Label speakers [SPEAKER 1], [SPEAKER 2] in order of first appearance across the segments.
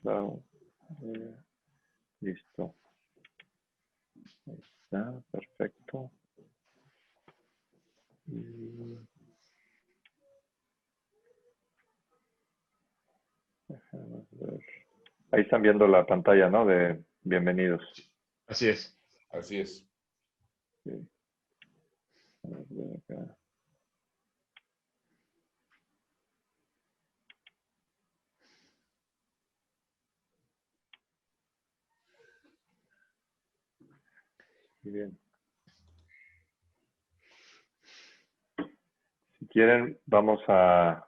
[SPEAKER 1] Clau. Listo. Ahí está, perfecto. Déjame ver. Ahí están viendo la pantalla, ¿no? De bienvenidos.
[SPEAKER 2] Así es, así es.
[SPEAKER 1] Sí. Vamos a ver acá. Muy bien. Si quieren, vamos a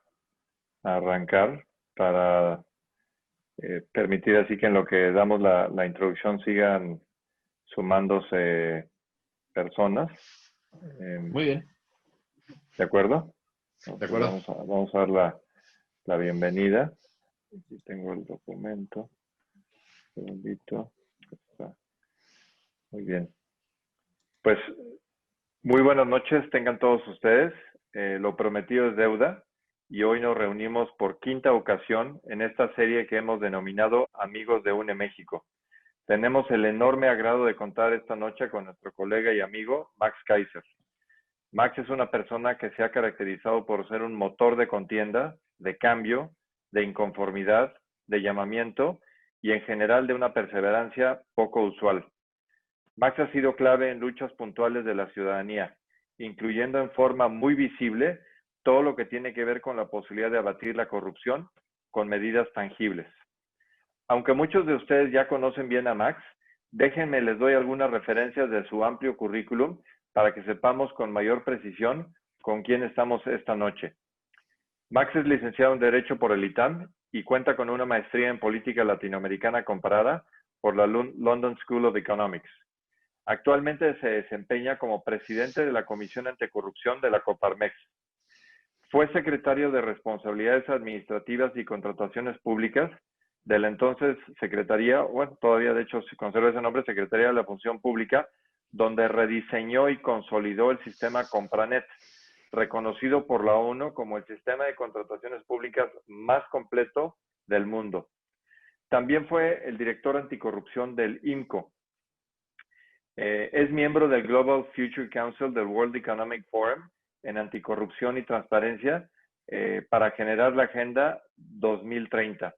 [SPEAKER 1] arrancar para permitir así que en lo que damos la introducción sigan sumándose personas.
[SPEAKER 2] Muy bien,
[SPEAKER 1] ¿De acuerdo?
[SPEAKER 2] de
[SPEAKER 1] Entonces
[SPEAKER 2] acuerdo.
[SPEAKER 1] vamos a dar la bienvenida. Aquí tengo el documento. Un segundito. Está. Muy bien. Pues muy buenas noches tengan todos ustedes. Lo prometido es deuda y hoy nos reunimos por quinta ocasión en esta serie que hemos denominado Amigos de UNE México. Tenemos el enorme agrado de contar esta noche con nuestro colega y amigo Max Kaiser. Max es una persona que se ha caracterizado por ser un motor de contienda, de cambio, de inconformidad, de llamamiento y en general de una perseverancia poco usual. Max ha sido clave en luchas puntuales de la ciudadanía, incluyendo en forma muy visible todo lo que tiene que ver con la posibilidad de abatir la corrupción con medidas tangibles. Aunque muchos de ustedes ya conocen bien a Max, déjenme les doy algunas referencias de su amplio currículum para que sepamos con mayor precisión con quién estamos esta noche. Max es licenciado en Derecho por el ITAM y cuenta con una maestría en Política Latinoamericana Comparada por la London School of Economics. Actualmente se desempeña como presidente de la Comisión Anticorrupción de la Coparmex. Fue secretario de Responsabilidades Administrativas y Contrataciones Públicas de la entonces Secretaría, bueno, todavía de hecho se conserva ese nombre, Secretaría de la Función Pública, donde rediseñó y consolidó el sistema Compranet, reconocido por la ONU como el sistema de contrataciones públicas más completo del mundo. También fue el director anticorrupción del IMCO. Es miembro del Global Future Council del World Economic Forum en anticorrupción y transparencia para generar la Agenda 2030.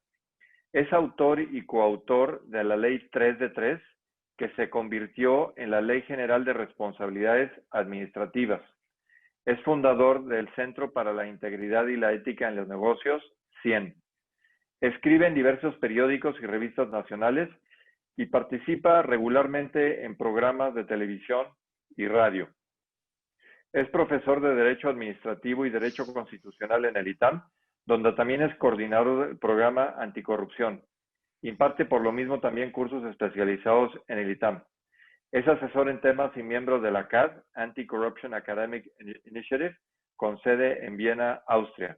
[SPEAKER 1] Es autor y coautor de la Ley 3 de 3, que se convirtió en la Ley General de Responsabilidades Administrativas. Es fundador del Centro para la Integridad y la Ética en los Negocios, CIEN. Escribe en diversos periódicos y revistas nacionales y participa regularmente en programas de televisión y radio. Es profesor de Derecho Administrativo y Derecho Constitucional en el ITAM, donde también es coordinador del programa Anticorrupción. Imparte por lo mismo también cursos especializados en el ITAM. Es asesor en temas y miembro de la CAD, Anti-Corruption Academic Initiative, con sede en Viena, Austria.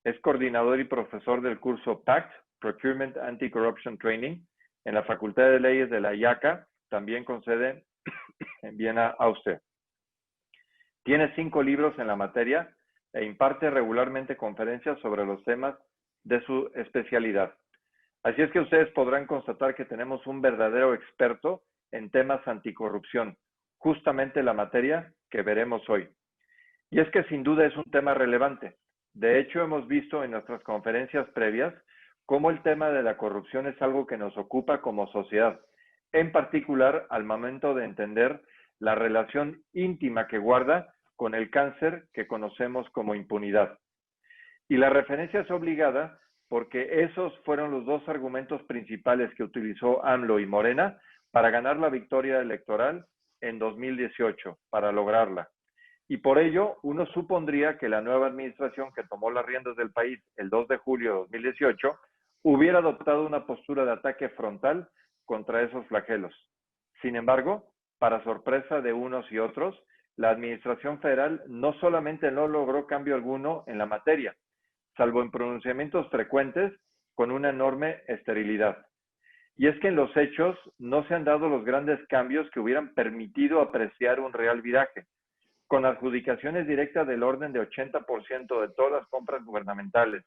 [SPEAKER 1] Es coordinador y profesor del curso PACT, Procurement Anti-Corruption Training, en la Facultad de Leyes de la IACA, también con sede en Viena, Austria. Tiene 5 libros en la materia e imparte regularmente conferencias sobre los temas de su especialidad. Así es que ustedes podrán constatar que tenemos un verdadero experto en temas anticorrupción, justamente la materia que veremos hoy. Y es que sin duda es un tema relevante. De hecho, hemos visto en nuestras conferencias previas cómo el tema de la corrupción es algo que nos ocupa como sociedad, en particular al momento de entender la relación íntima que guarda con el cáncer que conocemos como impunidad. Y la referencia es obligada porque esos fueron los dos argumentos principales que utilizó AMLO y Morena para ganar la victoria electoral en 2018, para lograrla. Y por ello, uno supondría que la nueva administración que tomó las riendas del país el 2 de julio de 2018 hubiera adoptado una postura de ataque frontal contra esos flagelos. Sin embargo, para sorpresa de unos y otros, la administración federal no solamente no logró cambio alguno en la materia, salvo en pronunciamientos frecuentes con una enorme esterilidad. Y es que en los hechos no se han dado los grandes cambios que hubieran permitido apreciar un real viraje, con adjudicaciones directas del orden de 80% de todas las compras gubernamentales,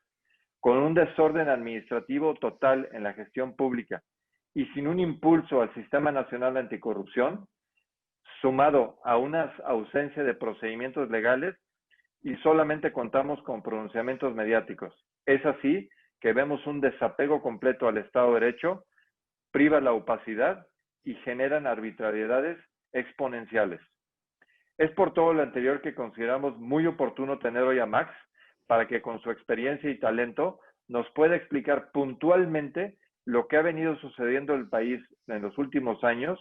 [SPEAKER 1] con un desorden administrativo total en la gestión pública y sin un impulso al Sistema Nacional Anticorrupción, sumado a una ausencia de procedimientos legales, y solamente contamos con pronunciamientos mediáticos. Es así que vemos un desapego completo al Estado de Derecho, priva la opacidad y generan arbitrariedades exponenciales. Es por todo lo anterior que consideramos muy oportuno tener hoy a Max para que con su experiencia y talento nos pueda explicar puntualmente lo que ha venido sucediendo en el país en los últimos años,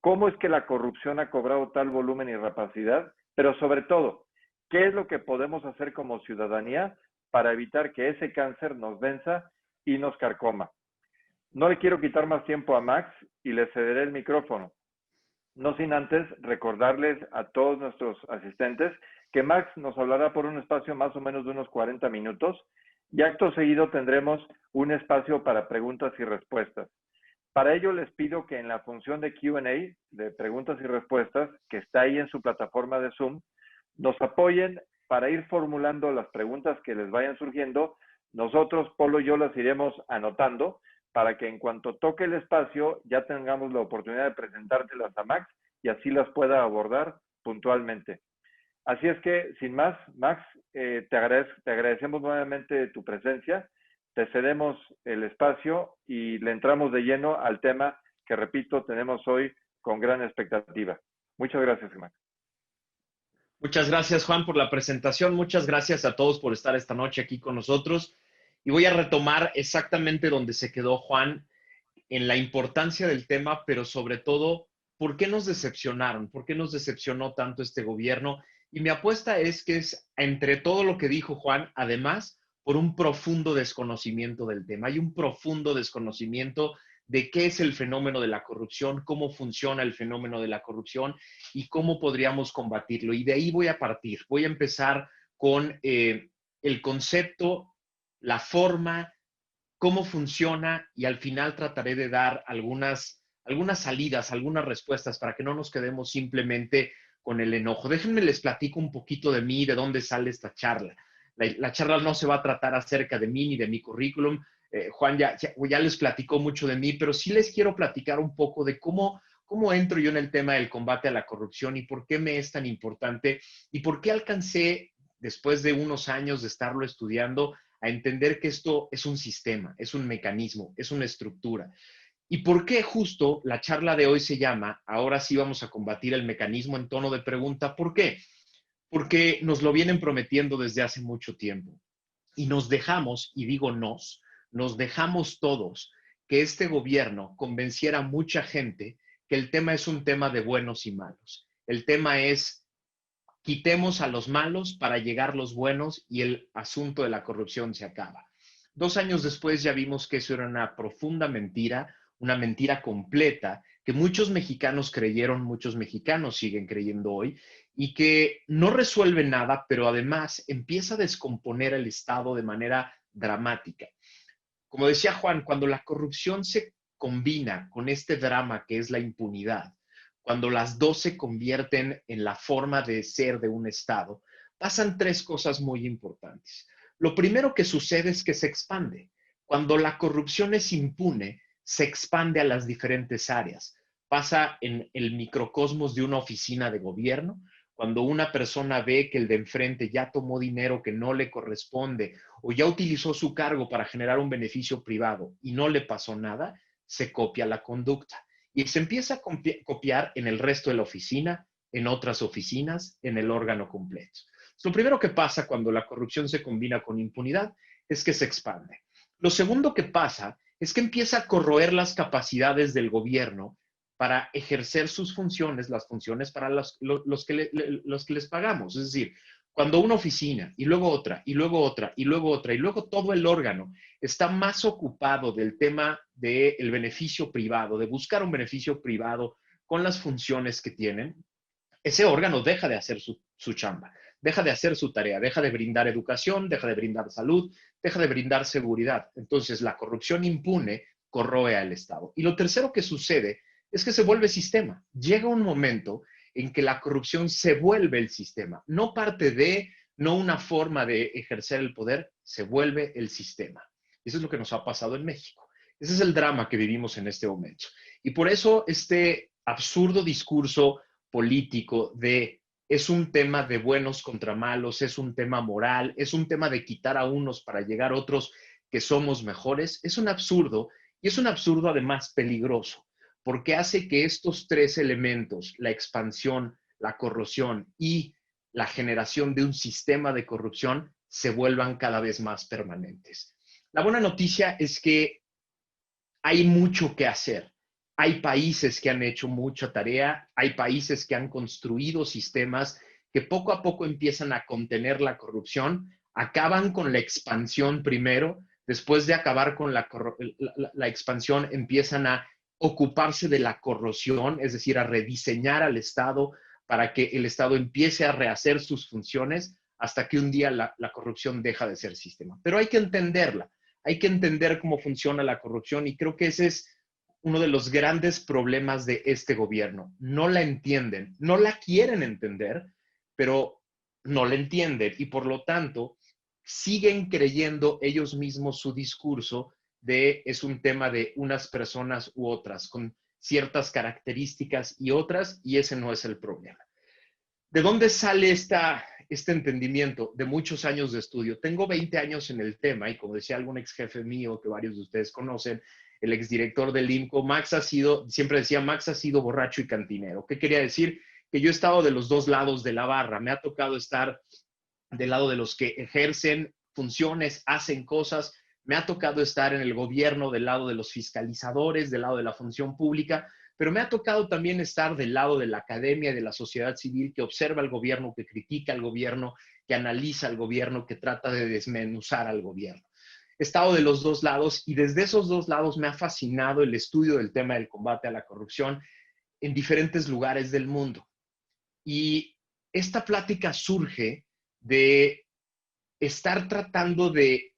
[SPEAKER 1] cómo es que la corrupción ha cobrado tal volumen y rapacidad, pero sobre todo, qué es lo que podemos hacer como ciudadanía para evitar que ese cáncer nos venza y nos carcoma. No le quiero quitar más tiempo a Max y le cederé el micrófono. No sin antes recordarles a todos nuestros asistentes que Max nos hablará por un espacio más o menos de unos 40 minutos y acto seguido tendremos un espacio para preguntas y respuestas. Para ello les pido que en la función de Q&A, de preguntas y respuestas, que está ahí en su plataforma de Zoom, nos apoyen para ir formulando las preguntas que les vayan surgiendo. Nosotros, Polo y yo, las iremos anotando para que en cuanto toque el espacio ya tengamos la oportunidad de presentártelas a Max y así las pueda abordar puntualmente. Así es que, sin más, Max, te agradecemos nuevamente tu presencia, te cedemos el espacio y le entramos de lleno al tema que, repito, tenemos hoy con gran expectativa. Muchas gracias, Max.
[SPEAKER 3] Muchas gracias, Juan, por la presentación. Muchas gracias a todos por estar esta noche aquí con nosotros. Y voy a retomar exactamente donde se quedó Juan, en la importancia del tema, pero sobre todo, ¿por qué nos decepcionaron? ¿Por qué nos decepcionó tanto este gobierno? Y mi apuesta es que es, entre todo lo que dijo Juan, además, por un profundo desconocimiento del tema. Hay un profundo desconocimiento de qué es el fenómeno de la corrupción, cómo funciona el fenómeno de la corrupción y cómo podríamos combatirlo. Y de ahí voy a partir. Voy a empezar con el concepto, la forma, cómo funciona y al final trataré de dar algunas salidas, algunas respuestas para que no nos quedemos simplemente con el enojo. Déjenme les platico un poquito de mí, de dónde sale esta charla. La charla no se va a tratar acerca de mí ni de mi currículum. Juan ya les platicó mucho de mí, pero sí les quiero platicar un poco de cómo entro yo en el tema del combate a la corrupción y por qué me es tan importante y por qué alcancé, después de unos años de estarlo estudiando, a entender que esto es un sistema, es un mecanismo, es una estructura. ¿Y por qué justo la charla de hoy se llama Ahora sí vamos a combatir el mecanismo en tono de pregunta? ¿Por qué? Porque nos lo vienen prometiendo desde hace mucho tiempo. Y nos dejamos, y digo nos dejamos todos que este gobierno convenciera a mucha gente que el tema es un tema de buenos y malos. El tema es quitemos a los malos para llegar los buenos y el asunto de la corrupción se acaba. 2 años después ya vimos que eso era una profunda mentira, una mentira completa, que muchos mexicanos creyeron, muchos mexicanos siguen creyendo hoy, y que no resuelve nada, pero además empieza a descomponer el Estado de manera dramática. Como decía Juan, cuando la corrupción se combina con este drama que es la impunidad, cuando las dos se convierten en la forma de ser de un Estado, pasan 3 cosas muy importantes. Lo primero que sucede es que se expande. Cuando la corrupción es impune, se expande a las diferentes áreas. Pasa en el microcosmos de una oficina de gobierno, cuando una persona ve que el de enfrente ya tomó dinero que no le corresponde o ya utilizó su cargo para generar un beneficio privado y no le pasó nada, se copia la conducta. Y se empieza a copiar en el resto de la oficina, en otras oficinas, en el órgano completo. Lo primero que pasa cuando la corrupción se combina con impunidad es que se expande. Lo segundo que pasa es que empieza a corroer las capacidades del gobierno para ejercer sus funciones, las funciones para los que les pagamos. Es decir, cuando una oficina y luego otra, y luego otra, y luego otra, y luego todo el órgano está más ocupado del tema del beneficio privado, de buscar un beneficio privado con las funciones que tienen, ese órgano deja de hacer su chamba, deja de hacer su tarea, deja de brindar educación, deja de brindar salud, deja de brindar seguridad. Entonces, la corrupción impune corroe al Estado. Y lo tercero que sucede es que se vuelve sistema. Llega un momento en que la corrupción se vuelve el sistema, no parte de, no una forma de ejercer el poder, se vuelve el sistema. Eso es lo que nos ha pasado en México. Ese es el drama que vivimos en este momento. Y por eso este absurdo discurso político de es un tema de buenos contra malos, es un tema moral, es un tema de quitar a unos para llegar a otros que somos mejores, es un absurdo, y es un absurdo además peligroso, porque hace que estos tres elementos, la expansión, la corrosión y la generación de un sistema de corrupción, se vuelvan cada vez más permanentes. La buena noticia es que hay mucho que hacer. Hay países que han hecho mucha tarea, hay países que han construido sistemas que poco a poco empiezan a contener la corrupción, acaban con la expansión primero, después de acabar con la expansión empiezan a ocuparse de la corrosión, es decir, a rediseñar al Estado para que el Estado empiece a rehacer sus funciones hasta que un día la corrupción deja de ser sistema. Pero hay que entenderla. Hay que entender cómo funciona la corrupción y creo que ese es uno de los grandes problemas de este gobierno. No la entienden, no la quieren entender, pero no la entienden y por lo tanto siguen creyendo ellos mismos su discurso de es un tema de unas personas u otras, con ciertas características y otras, y ese no es el problema. ¿De dónde sale este entendimiento? De muchos años de estudio. Tengo 20 años en el tema y como decía algún ex jefe mío que varios de ustedes conocen, el exdirector del INCO, siempre decía, Max ha sido borracho y cantinero. ¿Qué quería decir? Que yo he estado de los dos lados de la barra. Me ha tocado estar del lado de los que ejercen funciones, hacen cosas. Me ha tocado estar en el gobierno del lado de los fiscalizadores, del lado de la función pública, pero me ha tocado también estar del lado de la academia y de la sociedad civil que observa al gobierno, que critica al gobierno, que analiza al gobierno, que trata de desmenuzar al gobierno. He estado de los dos lados y desde esos dos lados me ha fascinado el estudio del tema del combate a la corrupción en diferentes lugares del mundo. Y esta plática surge de estar tratando de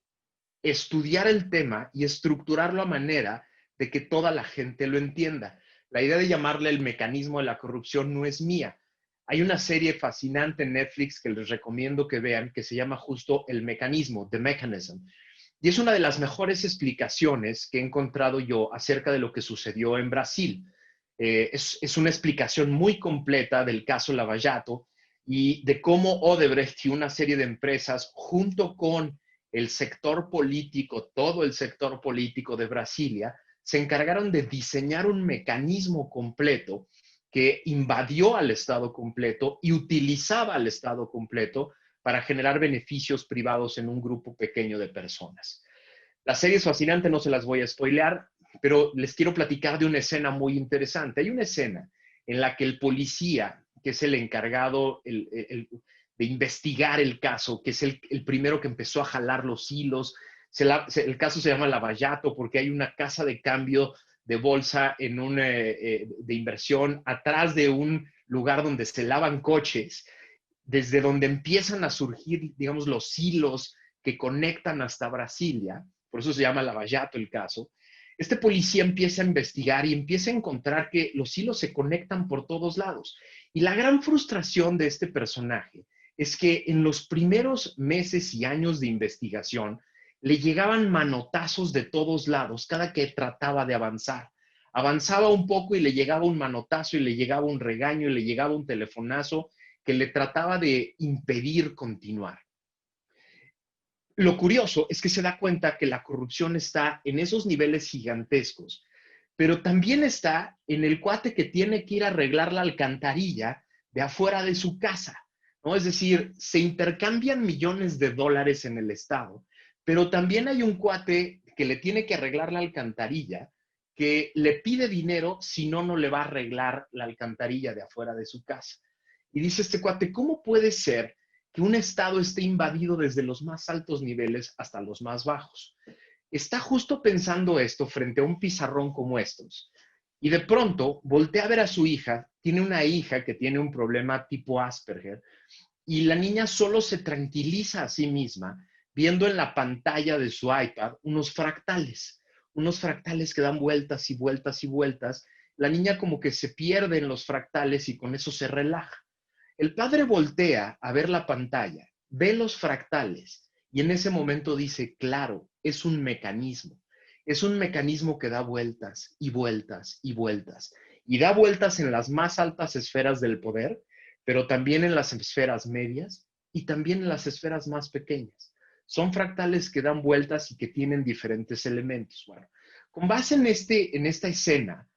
[SPEAKER 3] estudiar el tema y estructurarlo a manera de que toda la gente lo entienda. La idea de llamarle el mecanismo de la corrupción no es mía. Hay una serie fascinante en Netflix que les recomiendo que vean que se llama justo El Mecanismo, The Mechanism. Y es una de las mejores explicaciones que he encontrado yo acerca de lo que sucedió en Brasil. Es una explicación muy completa del caso Lava Jato y de cómo Odebrecht y una serie de empresas, junto con el sector político, todo el sector político de Brasilia, se encargaron de diseñar un mecanismo completo que invadió al Estado completo y utilizaba al Estado completo para generar beneficios privados en un grupo pequeño de personas. La serie es fascinante, no se las voy a spoilear, pero les quiero platicar de una escena muy interesante. Hay una escena en la que el policía, que es el encargado de investigar el caso, que es el primero que empezó a jalar los hilos, el caso se llama Lava Jato porque hay una casa de cambio de bolsa de inversión atrás de un lugar donde se lavan coches, desde donde empiezan a surgir, digamos, los hilos que conectan hasta Brasilia, por eso se llama Lava Jato el caso. Este policía empieza a investigar y empieza a encontrar que los hilos se conectan por todos lados. Y la gran frustración de este personaje es que en los primeros meses y años de investigación le llegaban manotazos de todos lados cada que trataba de avanzar. Avanzaba un poco y le llegaba un manotazo y le llegaba un regaño y le llegaba un telefonazo que le trataba de impedir continuar. Lo curioso es que se da cuenta que la corrupción está en esos niveles gigantescos, pero también está en el cuate que tiene que ir a arreglar la alcantarilla de afuera de su casa, ¿no? Es decir, se intercambian millones de dólares en el Estado, pero también hay un cuate que le tiene que arreglar la alcantarilla, que le pide dinero, si no, no le va a arreglar la alcantarilla de afuera de su casa. Y dice este cuate, ¿cómo puede ser que un Estado esté invadido desde los más altos niveles hasta los más bajos? Está justo pensando esto frente a un pizarrón como estos. Y de pronto voltea a ver a su hija, tiene una hija que tiene un problema tipo Asperger, y la niña solo se tranquiliza a sí misma viendo en la pantalla de su iPad unos fractales que dan vueltas y vueltas y vueltas. La niña como que se pierde en los fractales y con eso se relaja. El padre voltea a ver la pantalla ve los fractales y en ese momento dice, claro, es un mecanismo. Es un mecanismo que da vueltas y vueltas y vueltas. Y da vueltas en las más altas esferas del poder, pero también en las esferas medias y también en las esferas más pequeñas. Son fractales que dan vueltas y que tienen diferentes elementos. Bueno, con base en esta escena,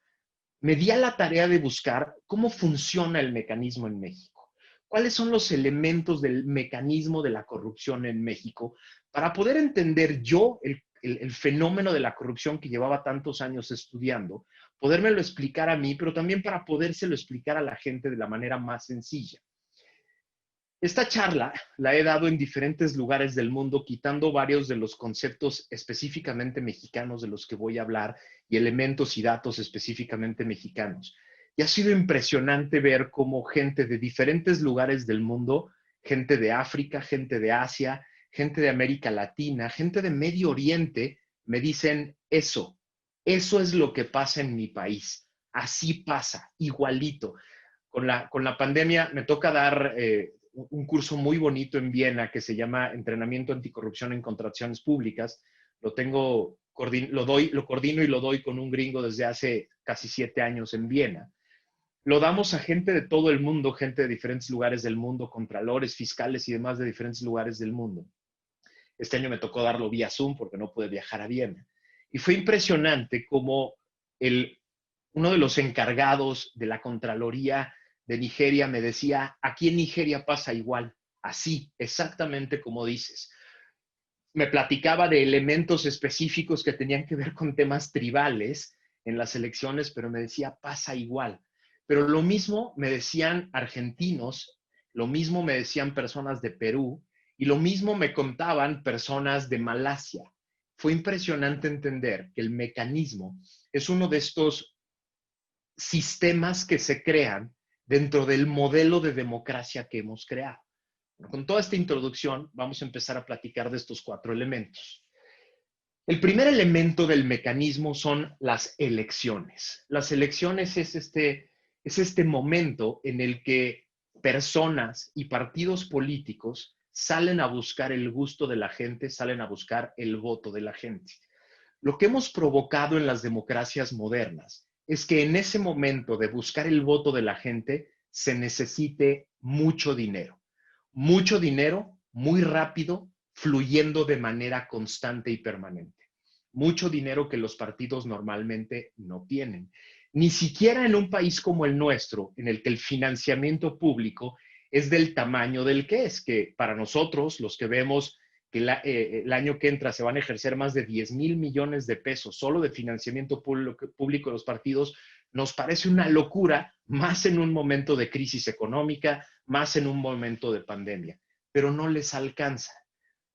[SPEAKER 3] me di a la tarea de buscar cómo funciona el mecanismo en México. ¿Cuáles son los elementos del mecanismo de la corrupción en México? Para poder entender yo el fenómeno de la corrupción que llevaba tantos años estudiando, podérmelo explicar a mí, pero también para podérselo explicar a la gente de la manera más sencilla. Esta charla la he dado en diferentes lugares del mundo, quitando varios de los conceptos específicamente mexicanos de los que voy a hablar y elementos y datos específicamente mexicanos. Y ha sido impresionante ver cómo gente de diferentes lugares del mundo, gente de África, gente de Asia, gente de América Latina, gente de Medio Oriente, me dicen eso es lo que pasa en mi país. Así pasa, igualito. Con la pandemia me toca dar un curso muy bonito en Viena que se llama Entrenamiento Anticorrupción en Contrataciones Públicas. Lo coordino y lo doy con un gringo desde hace casi 7 años en Viena. Lo damos a gente de todo el mundo, gente de diferentes lugares del mundo, contralores, fiscales y demás de diferentes lugares del mundo. Este año me tocó darlo vía Zoom porque no pude viajar a Viena. Y fue impresionante como uno de los encargados de la Contraloría de Nigeria me decía, aquí en Nigeria pasa igual, así, exactamente como dices. Me platicaba de elementos específicos que tenían que ver con temas tribales en las elecciones, pero me decía, pasa igual. Pero lo mismo me decían argentinos, lo mismo me decían personas de Perú y lo mismo me contaban personas de Malasia. Fue impresionante entender que el mecanismo es uno de estos sistemas que se crean dentro del modelo de democracia que hemos creado. Bueno, con toda esta introducción, vamos a empezar a platicar de estos 4 elementos. El primer elemento del mecanismo son las elecciones. Las elecciones es este momento en el que personas y partidos políticos salen a buscar el gusto de la gente, salen a buscar el voto de la gente. Lo que hemos provocado en las democracias modernas es que en ese momento de buscar el voto de la gente se necesite mucho dinero, muy rápido, fluyendo de manera constante y permanente. Mucho dinero que los partidos normalmente no tienen. Ni siquiera en un país como el nuestro, en el que el financiamiento público es del tamaño del que es, que para nosotros, los que vemos que el año que entra se van a ejercer más de 10,000 millones de pesos solo de financiamiento público de los partidos, nos parece una locura, más en un momento de crisis económica, más en un momento de pandemia, pero no les alcanza.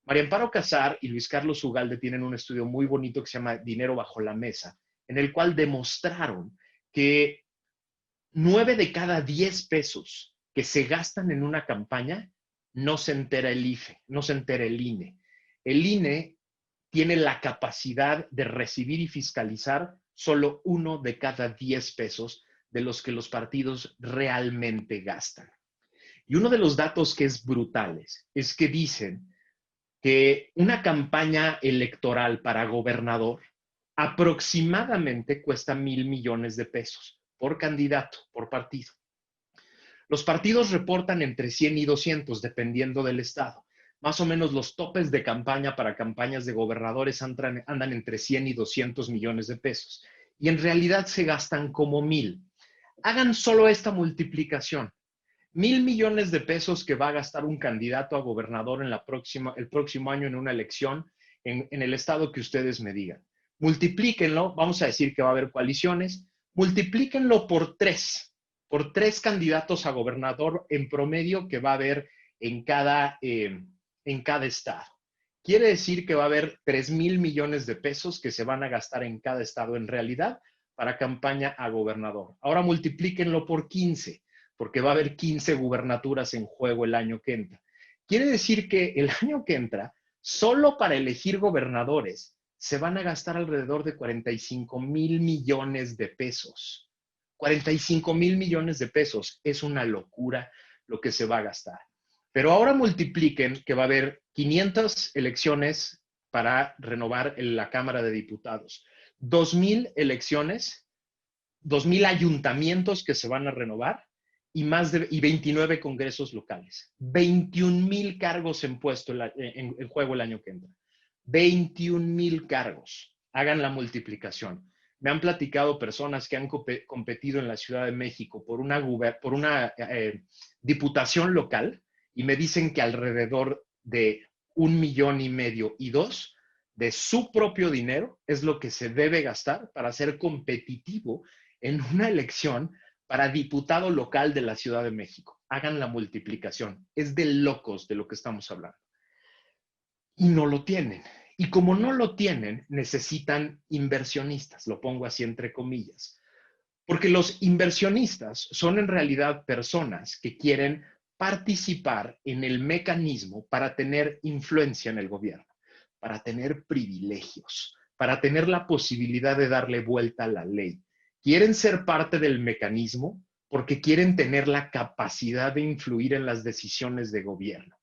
[SPEAKER 3] María Amparo Casar y Luis Carlos Ugalde tienen un estudio muy bonito que se llama Dinero bajo la mesa, en el cual demostraron que 9 de cada 10 pesos que se gastan en una campaña no se entera el IFE, no se entera el INE. El INE tiene la capacidad de recibir y fiscalizar solo 1 de cada 10 pesos de los que los partidos realmente gastan. Y uno de los datos que es brutales es que dicen que una campaña electoral para gobernador aproximadamente cuesta 1,000 millones de pesos por candidato, por partido. Los partidos reportan entre 100 y 200, dependiendo del estado. Más o menos los topes de campaña para campañas de gobernadores andan entre 100 y 200 millones de pesos. Y en realidad se gastan como 1,000. Hagan solo esta multiplicación. 1,000 millones de pesos que va a gastar un candidato a gobernador en el próximo año en una elección en el estado que ustedes me digan. Multiplíquenlo, vamos a decir que va a haber coaliciones, multiplíquenlo por 3 candidatos a gobernador en promedio que va a haber en cada estado. Quiere decir que va a haber 3,000 millones de pesos que se van a gastar en cada estado en realidad para campaña a gobernador. Ahora multiplíquenlo por 15, porque va a haber 15 gubernaturas en juego el año que entra. Quiere decir que el año que entra, solo para elegir gobernadores, se van a gastar alrededor de 45,000 millones de pesos. 45,000 millones de pesos es una locura lo que se va a gastar. Pero ahora multipliquen que va a haber 500 elecciones para renovar la Cámara de Diputados, 2,000 elecciones, 2,000 ayuntamientos que se van a renovar y 29 congresos locales. 21,000 cargos en juego el año que entra. 21,000 cargos. Hagan la multiplicación. Me han platicado personas que han competido en la Ciudad de México por una diputación local y me dicen que alrededor de 1,5 millones y 2 de su propio dinero es lo que se debe gastar para ser competitivo en una elección para diputado local de la Ciudad de México. Hagan la multiplicación. Es de locos de lo que estamos hablando. Y no lo tienen. Y como no lo tienen, necesitan inversionistas, lo pongo así entre comillas. Porque los inversionistas son en realidad personas que quieren participar en el mecanismo para tener influencia en el gobierno, para tener privilegios, para tener la posibilidad de darle vuelta a la ley. Quieren ser parte del mecanismo porque quieren tener la capacidad de influir en las decisiones de gobierno.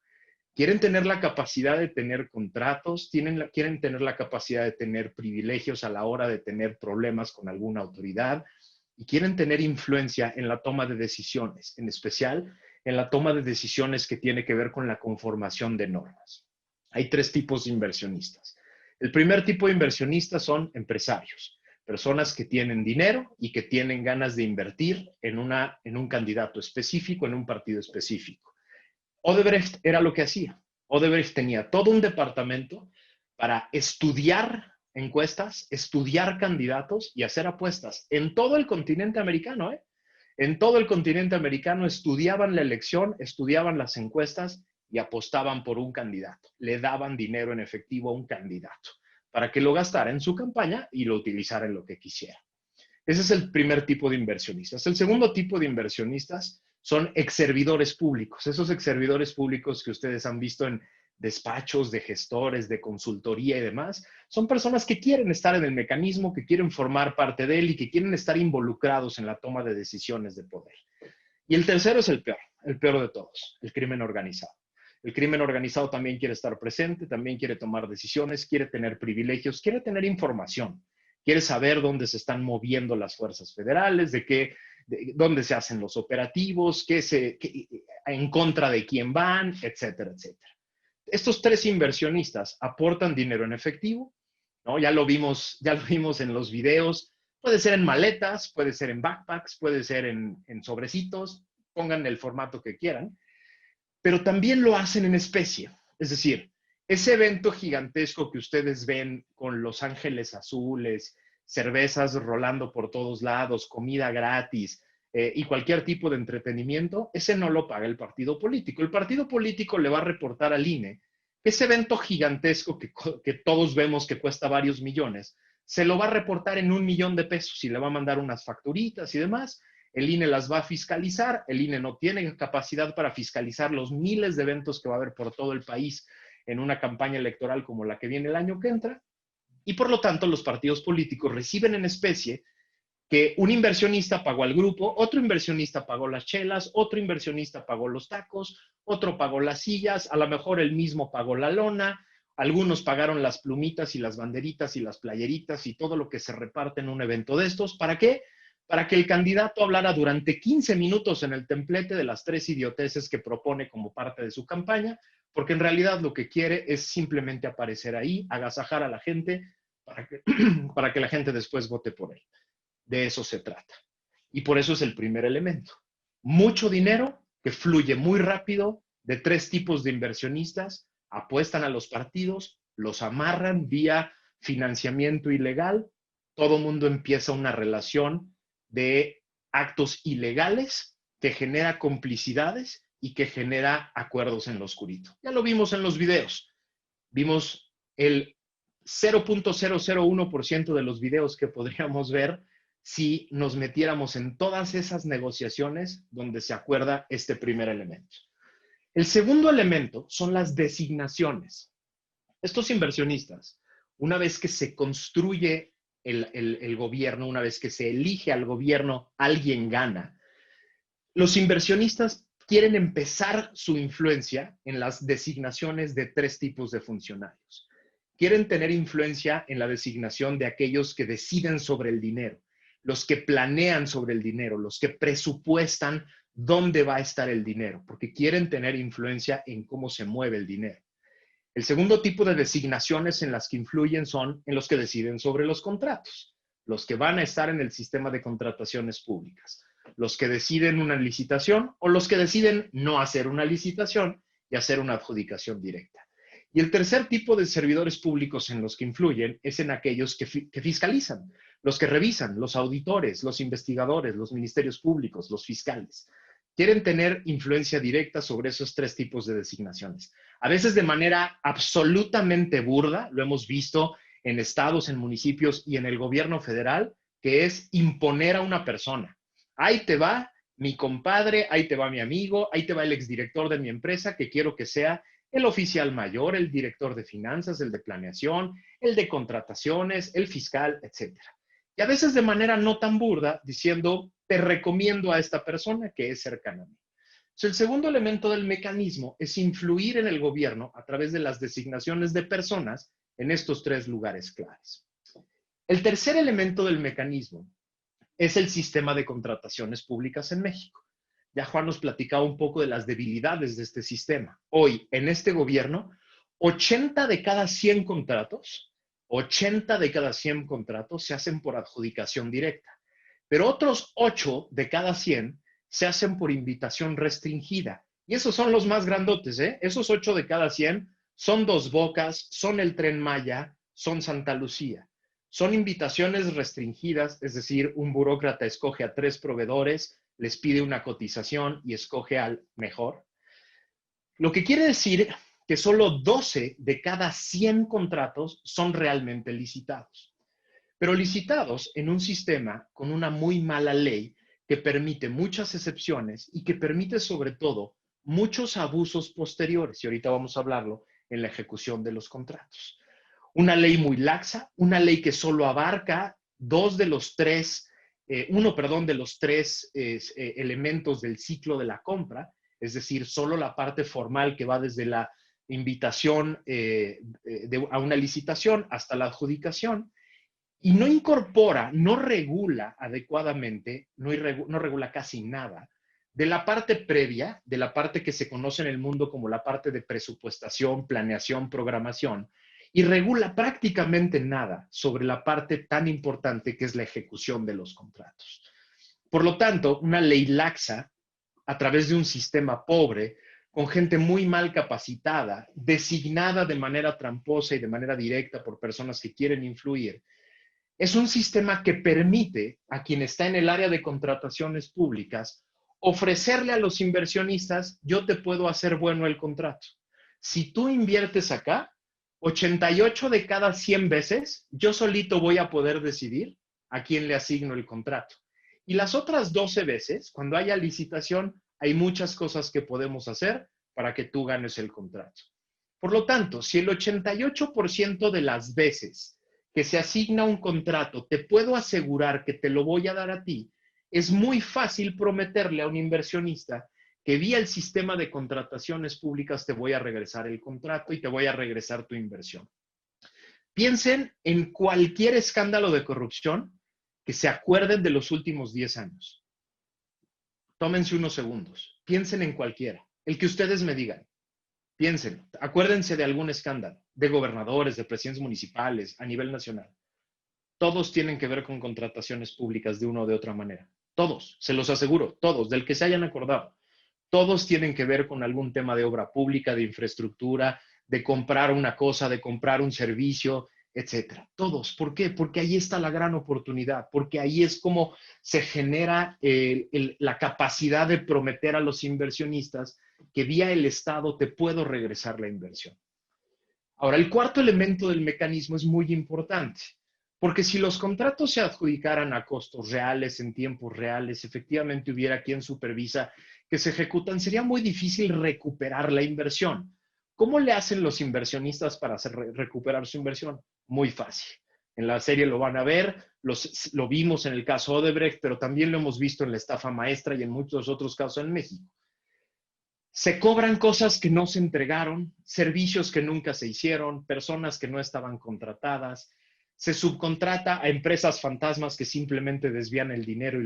[SPEAKER 3] Quieren tener la capacidad de tener contratos, quieren tener la capacidad de tener privilegios a la hora de tener problemas con alguna autoridad y quieren tener influencia en la toma de decisiones, en especial en la toma de decisiones que tiene que ver con la conformación de normas. Hay 3 tipos de inversionistas. El primer tipo de inversionistas son empresarios, personas que tienen dinero y que tienen ganas de invertir en un candidato específico, en un partido específico. Odebrecht era lo que hacía. Odebrecht tenía todo un departamento para estudiar encuestas, estudiar candidatos y hacer apuestas en todo el continente americano. En todo el continente americano estudiaban la elección, estudiaban las encuestas y apostaban por un candidato. Le daban dinero en efectivo a un candidato para que lo gastara en su campaña y lo utilizara en lo que quisiera. Ese es el primer tipo de inversionistas. El segundo tipo de inversionistas son exservidores públicos. Esos exservidores públicos que ustedes han visto en despachos de gestores, de consultoría y demás, son personas que quieren estar en el mecanismo, que quieren formar parte de él y que quieren estar involucrados en la toma de decisiones de poder. Y el tercero es el peor de todos, el crimen organizado. El crimen organizado también quiere estar presente, también quiere tomar decisiones, quiere tener privilegios, quiere tener información, quiere saber dónde se están moviendo las fuerzas federales, dónde se hacen los operativos, en contra de quién van, etcétera, etcétera. Estos 3 inversionistas aportan dinero en efectivo, ¿no? Ya lo vimos en los videos. Puede ser en maletas, puede ser en backpacks, puede ser en sobrecitos, pongan el formato que quieran, pero también lo hacen en especie. Es decir, ese evento gigantesco que ustedes ven con Los Ángeles Azules, cervezas rolando por todos lados, comida gratis y cualquier tipo de entretenimiento, ese no lo paga el partido político. El partido político le va a reportar al INE que ese evento gigantesco que todos vemos que cuesta varios millones, se lo va a reportar en 1 millón de pesos y le va a mandar unas facturitas y demás. El INE las va a fiscalizar. El INE no tiene capacidad para fiscalizar los miles de eventos que va a haber por todo el país en una campaña electoral como la que viene el año que entra. Y por lo tanto, los partidos políticos reciben en especie que un inversionista pagó al grupo, otro inversionista pagó las chelas, otro inversionista pagó los tacos, otro pagó las sillas, a lo mejor el mismo pagó la lona, algunos pagaron las plumitas y las banderitas y las playeritas y todo lo que se reparte en un evento de estos. ¿Para qué? Para que el candidato hablara durante 15 minutos en el templete de las 3 idioteces que propone como parte de su campaña, porque en realidad lo que quiere es simplemente aparecer ahí, agasajar a la gente para que la gente después vote por él. De eso se trata. Y por eso es el primer elemento. Mucho dinero que fluye muy rápido de 3 tipos de inversionistas, apuestan a los partidos, los amarran vía financiamiento ilegal, todo mundo empieza una relación de actos ilegales que genera complicidades y que genera acuerdos en lo oscurito. Ya lo vimos en los videos. Vimos el 0.001% de los videos que podríamos ver si nos metiéramos en todas esas negociaciones donde se acuerda este primer elemento. El segundo elemento son las designaciones. Estos inversionistas, una vez que se construye el gobierno, una vez que se elige al gobierno, alguien gana. Los inversionistas quieren empezar su influencia en las designaciones de tres tipos de funcionarios. Quieren tener influencia en la designación de aquellos que deciden sobre el dinero, los que planean sobre el dinero, los que presupuestan dónde va a estar el dinero, porque quieren tener influencia en cómo se mueve el dinero. El segundo tipo de designaciones en las que influyen son en los que deciden sobre los contratos, los que van a estar en el sistema de contrataciones públicas, los que deciden una licitación o los que deciden no hacer una licitación y hacer una adjudicación directa. Y el tercer tipo de servidores públicos en los que influyen es en aquellos que fiscalizan, los que revisan, los auditores, los investigadores, los ministerios públicos, los fiscales. Quieren tener influencia directa sobre esos tres tipos de designaciones. A veces de manera absolutamente burda, lo hemos visto en estados, en municipios y en el gobierno federal, que es imponer a una persona. Ahí te va mi compadre, ahí te va mi amigo, ahí te va el exdirector de mi empresa que quiero que sea el oficial mayor, el director de finanzas, el de planeación, el de contrataciones, el fiscal, etc. Y a veces de manera no tan burda, diciendo, te recomiendo a esta persona que es cercana a mí. Entonces, el segundo elemento del mecanismo es influir en el gobierno a través de las designaciones de personas en estos tres lugares claves. El tercer elemento del mecanismo es el sistema de contrataciones públicas en México. Ya Juan nos platicaba un poco de las debilidades de este sistema. Hoy, en este gobierno, 80 de cada 100 contratos, 80 de cada 100 contratos se hacen por adjudicación directa, pero otros 8 de cada 100 se hacen por invitación restringida. Y esos son los más grandotes, ¿eh? Esos 8 de cada 100 son Dos Bocas, son el Tren Maya, son Santa Lucía. Son invitaciones restringidas, es decir, un burócrata escoge a 3 proveedores, les pide una cotización y escoge al mejor. Lo que quiere decir que solo 12 de cada 100 contratos son realmente licitados. Pero licitados en un sistema con una muy mala ley que permite muchas excepciones y que permite sobre todo muchos abusos posteriores, y ahorita vamos a hablarlo en la ejecución de los contratos. Una ley muy laxa, una ley que solo abarca uno de los tres elementos del ciclo de la compra, es decir, solo la parte formal que va desde la invitación a una licitación hasta la adjudicación, y no incorpora, no regula adecuadamente, no regula casi nada de la parte previa, de la parte que se conoce en el mundo como la parte de presupuestación, planeación, programación, y regula prácticamente nada sobre la parte tan importante que es la ejecución de los contratos. Por lo tanto, una ley laxa, a través de un sistema pobre, con gente muy mal capacitada, designada de manera tramposa y de manera directa por personas que quieren influir, es un sistema que permite a quien está en el área de contrataciones públicas ofrecerle a los inversionistas, yo te puedo hacer bueno el contrato. Si tú inviertes acá, 88 de cada 100 veces, yo solito voy a poder decidir a quién le asigno el contrato. Y las otras 12 veces, cuando haya licitación, hay muchas cosas que podemos hacer para que tú ganes el contrato. Por lo tanto, si el 88% de las veces que se asigna un contrato, te puedo asegurar que te lo voy a dar a ti, es muy fácil prometerle a un inversionista que vía el sistema de contrataciones públicas te voy a regresar el contrato y te voy a regresar tu inversión. Piensen en cualquier escándalo de corrupción que se acuerden de los últimos 10 años. Tómense unos segundos. Piensen en cualquiera, el que ustedes me digan. Piensen, acuérdense de algún escándalo, de gobernadores, de presidentes municipales, a nivel nacional. Todos tienen que ver con contrataciones públicas de una o de otra manera. Todos, se los aseguro, todos, del que se hayan acordado. Todos tienen que ver con algún tema de obra pública, de infraestructura, de comprar una cosa, de comprar un servicio, etcétera. Todos. ¿Por qué? Porque ahí está la gran oportunidad, porque ahí es como se genera la capacidad de prometer a los inversionistas que vía el Estado te puedo regresar la inversión. Ahora, el cuarto elemento del mecanismo es muy importante, porque si los contratos se adjudicaran a costos reales, en tiempos reales, efectivamente hubiera quien supervisa que se ejecutan, sería muy difícil recuperar la inversión. ¿Cómo le hacen los inversionistas para recuperar su inversión? Muy fácil. En la serie lo van a ver, lo vimos en el caso Odebrecht, pero también lo hemos visto en la estafa maestra y en muchos otros casos en México. Se cobran cosas que no se entregaron, servicios que nunca se hicieron, personas que no estaban contratadas, se subcontrata a empresas fantasmas que simplemente desvían el dinero y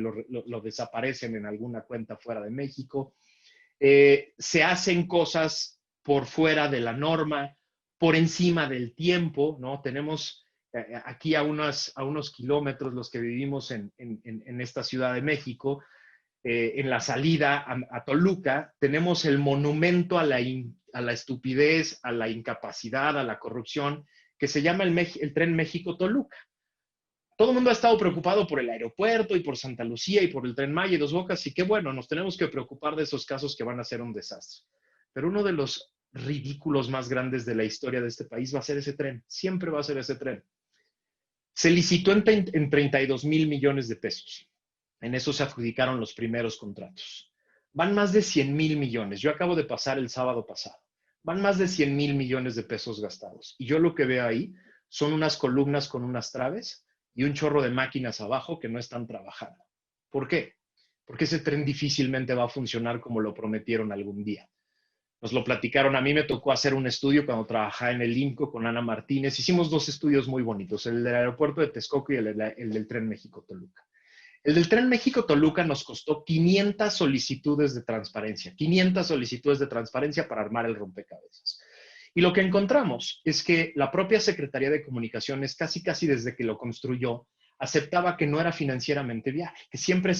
[SPEAKER 3] lo desaparecen en alguna cuenta fuera de México. Se hacen cosas por fuera de la norma, por encima del tiempo, ¿no? Tenemos aquí a unos kilómetros, los que vivimos en esta Ciudad de México, en la salida a Toluca, tenemos el monumento a la estupidez, a la incapacidad, a la corrupción, que se llama el Tren México-Toluca. Todo el mundo ha estado preocupado por el aeropuerto y por Santa Lucía y por el Tren Maya y Dos Bocas, y qué bueno, nos tenemos que preocupar de esos casos que van a ser un desastre. Pero uno de los ridículos más grandes de la historia de este país va a ser ese tren, siempre va a ser ese tren. Se licitó en 32,000 millones de pesos. En eso se adjudicaron los primeros contratos. Van más de 100,000 millones. Yo acabo de pasar el sábado pasado. Van más de 100,000 millones de pesos gastados. Y yo lo que veo ahí son unas columnas con unas traves y un chorro de máquinas abajo que no están trabajando. ¿Por qué? Porque ese tren difícilmente va a funcionar como lo prometieron algún día. Nos lo platicaron. A mí me tocó hacer un estudio cuando trabajaba en el IMCO con Ana Martínez. Hicimos 2 estudios muy bonitos, el del aeropuerto de Texcoco y el del Tren México-Toluca. El del Tren México-Toluca nos costó 500 solicitudes de transparencia, 500 solicitudes de transparencia para armar el rompecabezas. Y lo que encontramos es que la propia Secretaría de Comunicaciones, casi desde que lo construyó, aceptaba que no era financieramente viable, que siempre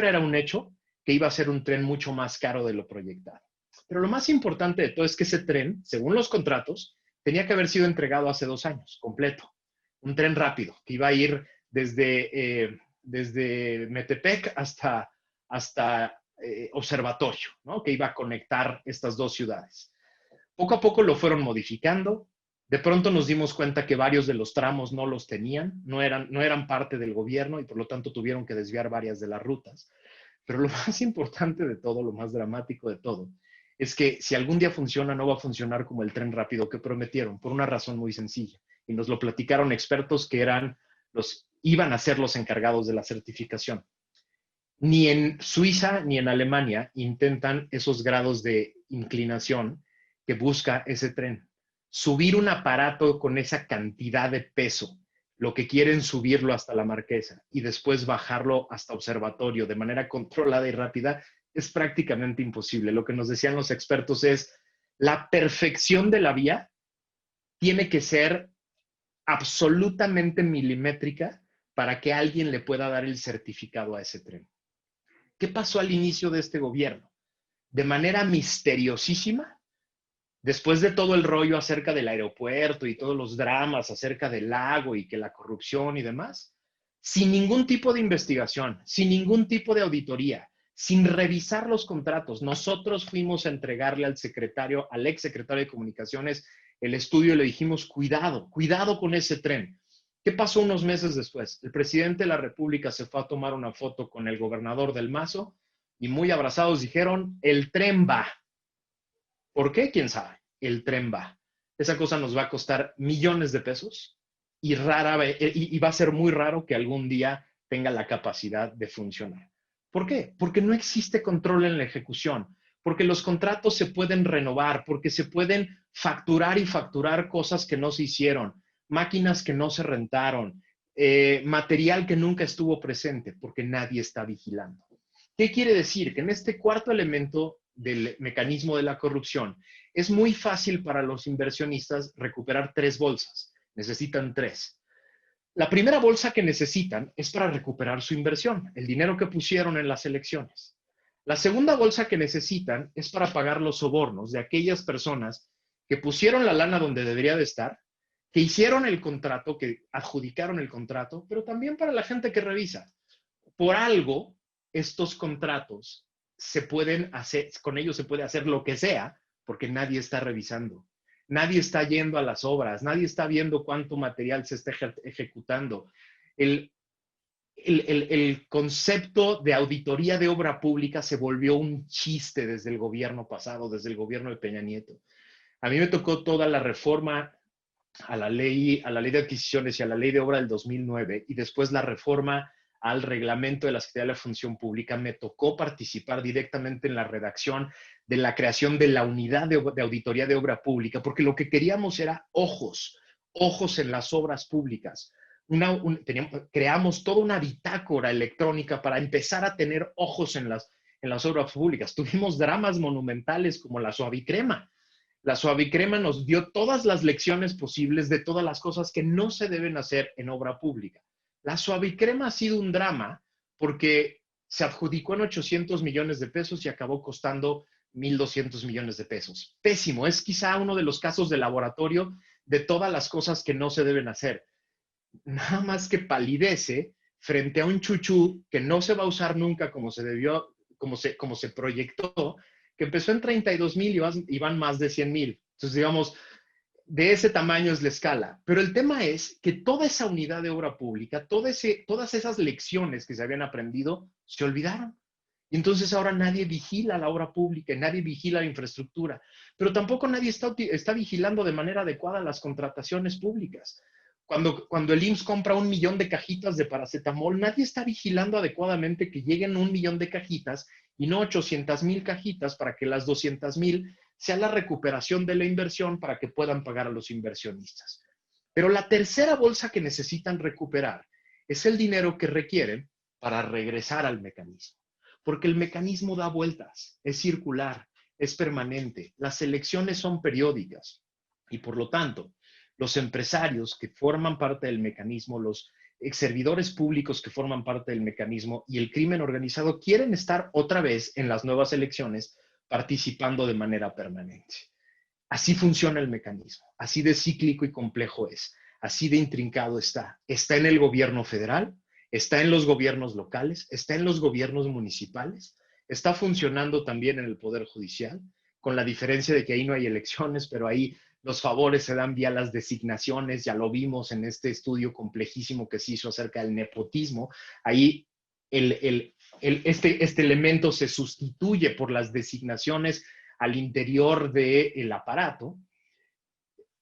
[SPEAKER 3] era un hecho que iba a ser un tren mucho más caro de lo proyectado. Pero lo más importante de todo es que ese tren, según los contratos, tenía que haber sido entregado hace 2 años, completo. Un tren rápido, que iba a ir desde Metepec hasta Observatorio, ¿no? Que iba a conectar estas 2 ciudades. Poco a poco lo fueron modificando. De pronto nos dimos cuenta que varios de los tramos no los tenían, no eran parte del gobierno y por lo tanto tuvieron que desviar varias de las rutas. Pero lo más importante de todo, lo más dramático de todo, es que si algún día funciona, no va a funcionar como el tren rápido que prometieron, por una razón muy sencilla. Y nos lo platicaron expertos que iban a ser los encargados de la certificación. Ni en Suiza ni en Alemania intentan esos grados de inclinación que busca ese tren. Subir un aparato con esa cantidad de peso, lo que quieren subirlo hasta la Marquesa y después bajarlo hasta Observatorio de manera controlada y rápida, es prácticamente imposible. Lo que nos decían los expertos es, la perfección de la vía tiene que ser absolutamente milimétrica para que alguien le pueda dar el certificado a ese tren. ¿Qué pasó al inicio de este gobierno? De manera misteriosísima, después de todo el rollo acerca del aeropuerto y todos los dramas acerca del lago y que la corrupción y demás, sin ningún tipo de investigación, sin ningún tipo de auditoría, sin revisar los contratos, nosotros fuimos a entregarle al ex secretario de Comunicaciones, el estudio y le dijimos, cuidado con ese tren. ¿Qué pasó unos meses después? El presidente de la República se fue a tomar una foto con el gobernador del Mazo y muy abrazados dijeron, el tren va. ¿Por qué? ¿Quién sabe? El tren va. Esa cosa nos va a costar millones de pesos y va a ser muy raro que algún día tenga la capacidad de funcionar. ¿Por qué? Porque no existe control en la ejecución, porque los contratos se pueden renovar, porque se pueden facturar y facturar cosas que no se hicieron, máquinas que no se rentaron, material que nunca estuvo presente, porque nadie está vigilando. ¿Qué quiere decir? Que en este cuarto elemento del mecanismo de la corrupción, es muy fácil para los inversionistas recuperar 3 bolsas. Necesitan 3. La primera bolsa que necesitan es para recuperar su inversión, el dinero que pusieron en las elecciones. La segunda bolsa que necesitan es para pagar los sobornos de aquellas personas que pusieron la lana donde debería de estar, que hicieron el contrato, que adjudicaron el contrato, pero también para la gente que revisa. Por algo, estos contratos se pueden hacer, con ellos se puede hacer lo que sea, porque nadie está revisando. Nadie está yendo a las obras, nadie está viendo cuánto material se está ejecutando. El concepto de auditoría de obra pública se volvió un chiste desde el gobierno pasado, desde el gobierno de Peña Nieto. A mí me tocó toda la reforma a la ley de adquisiciones y a la ley de obra del 2009 y después la reforma al reglamento de la Secretaría de la Función Pública, me tocó participar directamente en la redacción de la creación de la unidad de auditoría de obra pública, porque lo que queríamos era ojos en las obras públicas. Creamos toda una bitácora electrónica para empezar a tener ojos en las obras públicas. Tuvimos dramas monumentales como la Suavicrema. La Suavicrema nos dio todas las lecciones posibles de todas las cosas que no se deben hacer en obra pública. La Suavicrema ha sido un drama porque se adjudicó en 800 millones de pesos y acabó costando 1,200 millones de pesos. Pésimo, es quizá uno de los casos de laboratorio de todas las cosas que no se deben hacer. Nada más que palidece frente a un chuchú que no se va a usar nunca como se debió, como se proyectó, que empezó en 32,000 y van más de 100,000. Entonces, digamos, de ese tamaño es la escala. Pero el tema es que toda esa unidad de obra pública, todas esas lecciones que se habían aprendido, se olvidaron. Y entonces ahora nadie vigila la obra pública, nadie vigila la infraestructura, pero tampoco nadie está vigilando de manera adecuada las contrataciones públicas. Cuando el IMSS compra 1 millón de cajitas de paracetamol, nadie está vigilando adecuadamente que lleguen 1 millón de cajitas y no 800,000 cajitas para que las 200,000 sea la recuperación de la inversión para que puedan pagar a los inversionistas. Pero la tercera bolsa que necesitan recuperar es el dinero que requieren para regresar al mecanismo. Porque el mecanismo da vueltas, es circular, es permanente. Las elecciones son periódicas y por lo tanto, los empresarios que forman parte del mecanismo, los servidores públicos que forman parte del mecanismo y el crimen organizado quieren estar otra vez en las nuevas elecciones participando de manera permanente. Así funciona el mecanismo, así de cíclico y complejo es, así de intrincado está. Está en el gobierno federal, está en los gobiernos locales, está en los gobiernos municipales, está funcionando también en el Poder Judicial, con la diferencia de que ahí no hay elecciones, pero ahí los favores se dan vía las designaciones, ya lo vimos en este estudio complejísimo que se hizo acerca del nepotismo. Ahí este elemento se sustituye por las designaciones al interior del aparato.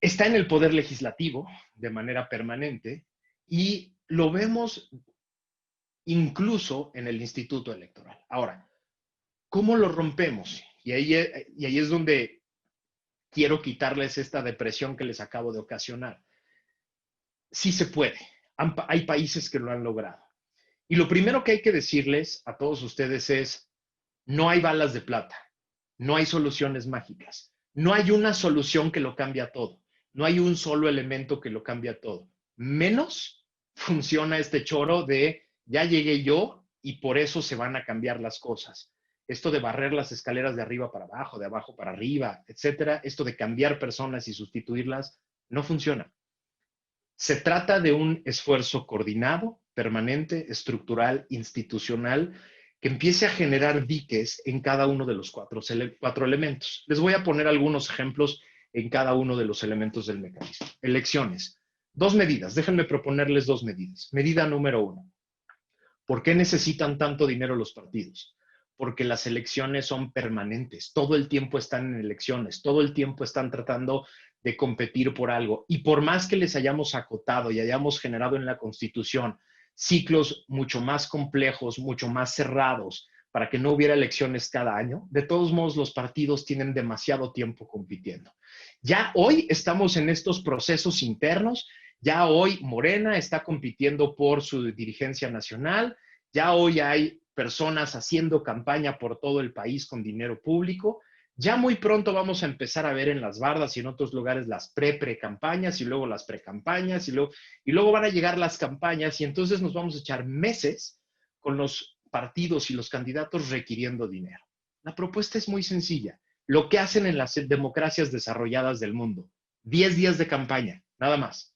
[SPEAKER 3] Está en el Poder Legislativo de manera permanente y lo vemos incluso en el Instituto Electoral. Ahora, ¿cómo lo rompemos? Y ahí es donde quiero quitarles esta depresión que les acabo de ocasionar. Sí se puede. Hay países que lo han logrado. Y lo primero que hay que decirles a todos ustedes es, no hay balas de plata, no hay soluciones mágicas, no hay una solución que lo cambia todo, no hay un solo elemento que lo cambia todo. Menos funciona este choro de ya llegué yo y por eso se van a cambiar las cosas. Esto de barrer las escaleras de arriba para abajo, de abajo para arriba, etcétera, esto de cambiar personas y sustituirlas, no funciona. Se trata de un esfuerzo coordinado, permanente, estructural, institucional, que empiece a generar diques en cada uno de los cuatro elementos. Les voy a poner algunos ejemplos en cada uno de los elementos del mecanismo. Elecciones. 2 medidas. Déjenme proponerles 2 medidas. Medida número 1. ¿Por qué necesitan tanto dinero los partidos? Porque las elecciones son permanentes. Todo el tiempo están en elecciones. Todo el tiempo están tratando de competir por algo. Y por más que les hayamos acotado y hayamos generado en la Constitución ciclos mucho más complejos, mucho más cerrados, para que no hubiera elecciones cada año, de todos modos los partidos tienen demasiado tiempo compitiendo. Ya hoy estamos en estos procesos internos, ya hoy Morena está compitiendo por su dirigencia nacional, ya hoy hay personas haciendo campaña por todo el país con dinero público. Ya muy pronto vamos a empezar a ver en las bardas y en otros lugares las pre-campañas y luego las pre-campañas y luego van a llegar las campañas y entonces nos vamos a echar meses con los partidos y los candidatos requiriendo dinero. La propuesta es muy sencilla. Lo que hacen en las democracias desarrolladas del mundo. 10 días de campaña, nada más.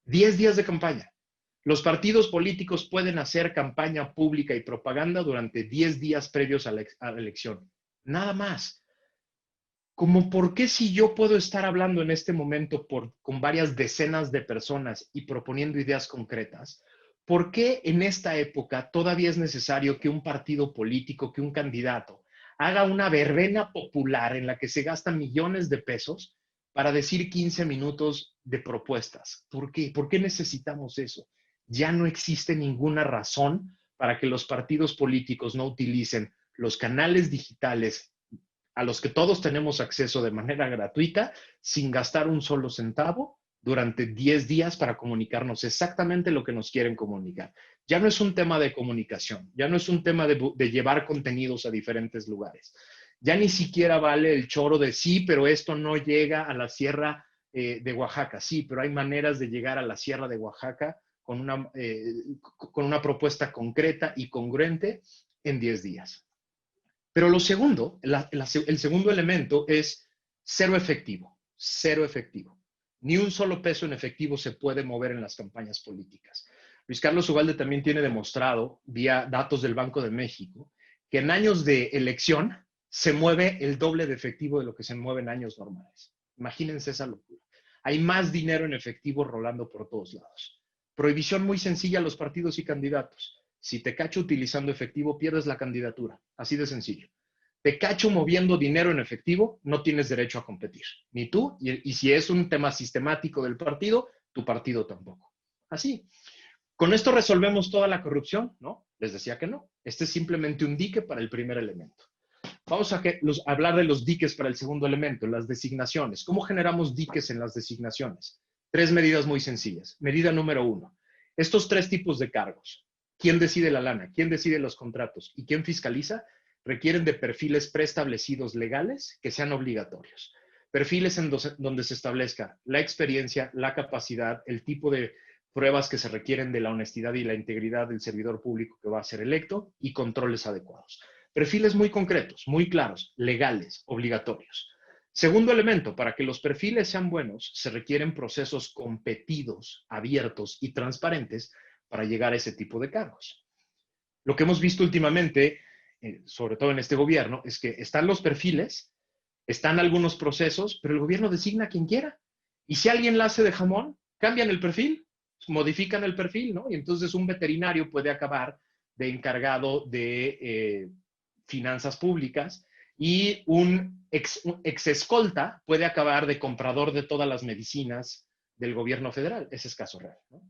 [SPEAKER 3] 10 días de campaña. Los partidos políticos pueden hacer campaña pública y propaganda durante 10 días previos a la elección. Nada más. Como por qué si yo puedo estar hablando en este momento con varias decenas de personas y proponiendo ideas concretas, ¿por qué en esta época todavía es necesario que un partido político, que un candidato, haga una verbena popular en la que se gastan millones de pesos para decir 15 minutos de propuestas? ¿Por qué? ¿Por qué necesitamos eso? Ya no existe ninguna razón para que los partidos políticos no utilicen los canales digitales a los que todos tenemos acceso de manera gratuita, sin gastar un solo centavo, durante 10 días para comunicarnos exactamente lo que nos quieren comunicar. Ya no es un tema de comunicación, ya no es un tema de llevar contenidos a diferentes lugares. Ya ni siquiera vale el choro de sí, pero esto no llega a la sierra de Oaxaca. Sí, pero hay maneras de llegar a la sierra de Oaxaca con una propuesta concreta y congruente en 10 días. Pero lo segundo, el segundo elemento es cero efectivo, cero efectivo. Ni un solo peso en efectivo se puede mover en las campañas políticas. Luis Carlos Ugalde también tiene demostrado, vía datos del Banco de México, que en años de elección se mueve el doble de efectivo de lo que se mueve en años normales. Imagínense esa locura. Hay más dinero en efectivo rolando por todos lados. Prohibición muy sencilla a los partidos y candidatos. Si te cacho utilizando efectivo, pierdes la candidatura. Así de sencillo. Te cacho moviendo dinero en efectivo, no tienes derecho a competir. Ni tú, y si es un tema sistemático del partido, tu partido tampoco. Así. ¿Con esto resolvemos toda la corrupción? No, les decía que no. Este es simplemente un dique para el primer elemento. Vamos a hablar de los diques para el segundo elemento, las designaciones. ¿Cómo generamos diques en las designaciones? 3 medidas muy sencillas. Medida número 1. Estos 3 tipos de cargos. ¿Quién decide la lana? ¿Quién decide los contratos? ¿Y quién fiscaliza? Requieren de perfiles preestablecidos legales que sean obligatorios. Perfiles en donde se establezca la experiencia, la capacidad, el tipo de pruebas que se requieren de la honestidad y la integridad del servidor público que va a ser electo y controles adecuados. Perfiles muy concretos, muy claros, legales, obligatorios. Segundo elemento, para que los perfiles sean buenos, se requieren procesos competidos, abiertos y transparentes para llegar a ese tipo de cargos. Lo que hemos visto últimamente, sobre todo en este gobierno, es que están los perfiles, están algunos procesos, pero el gobierno designa a quien quiera. Y si alguien la hace de jamón, cambian el perfil, modifican el perfil, ¿no? Y entonces un veterinario puede acabar de encargado de finanzas públicas y un ex escolta puede acabar de comprador de todas las medicinas del gobierno federal. Ese es caso real, ¿no?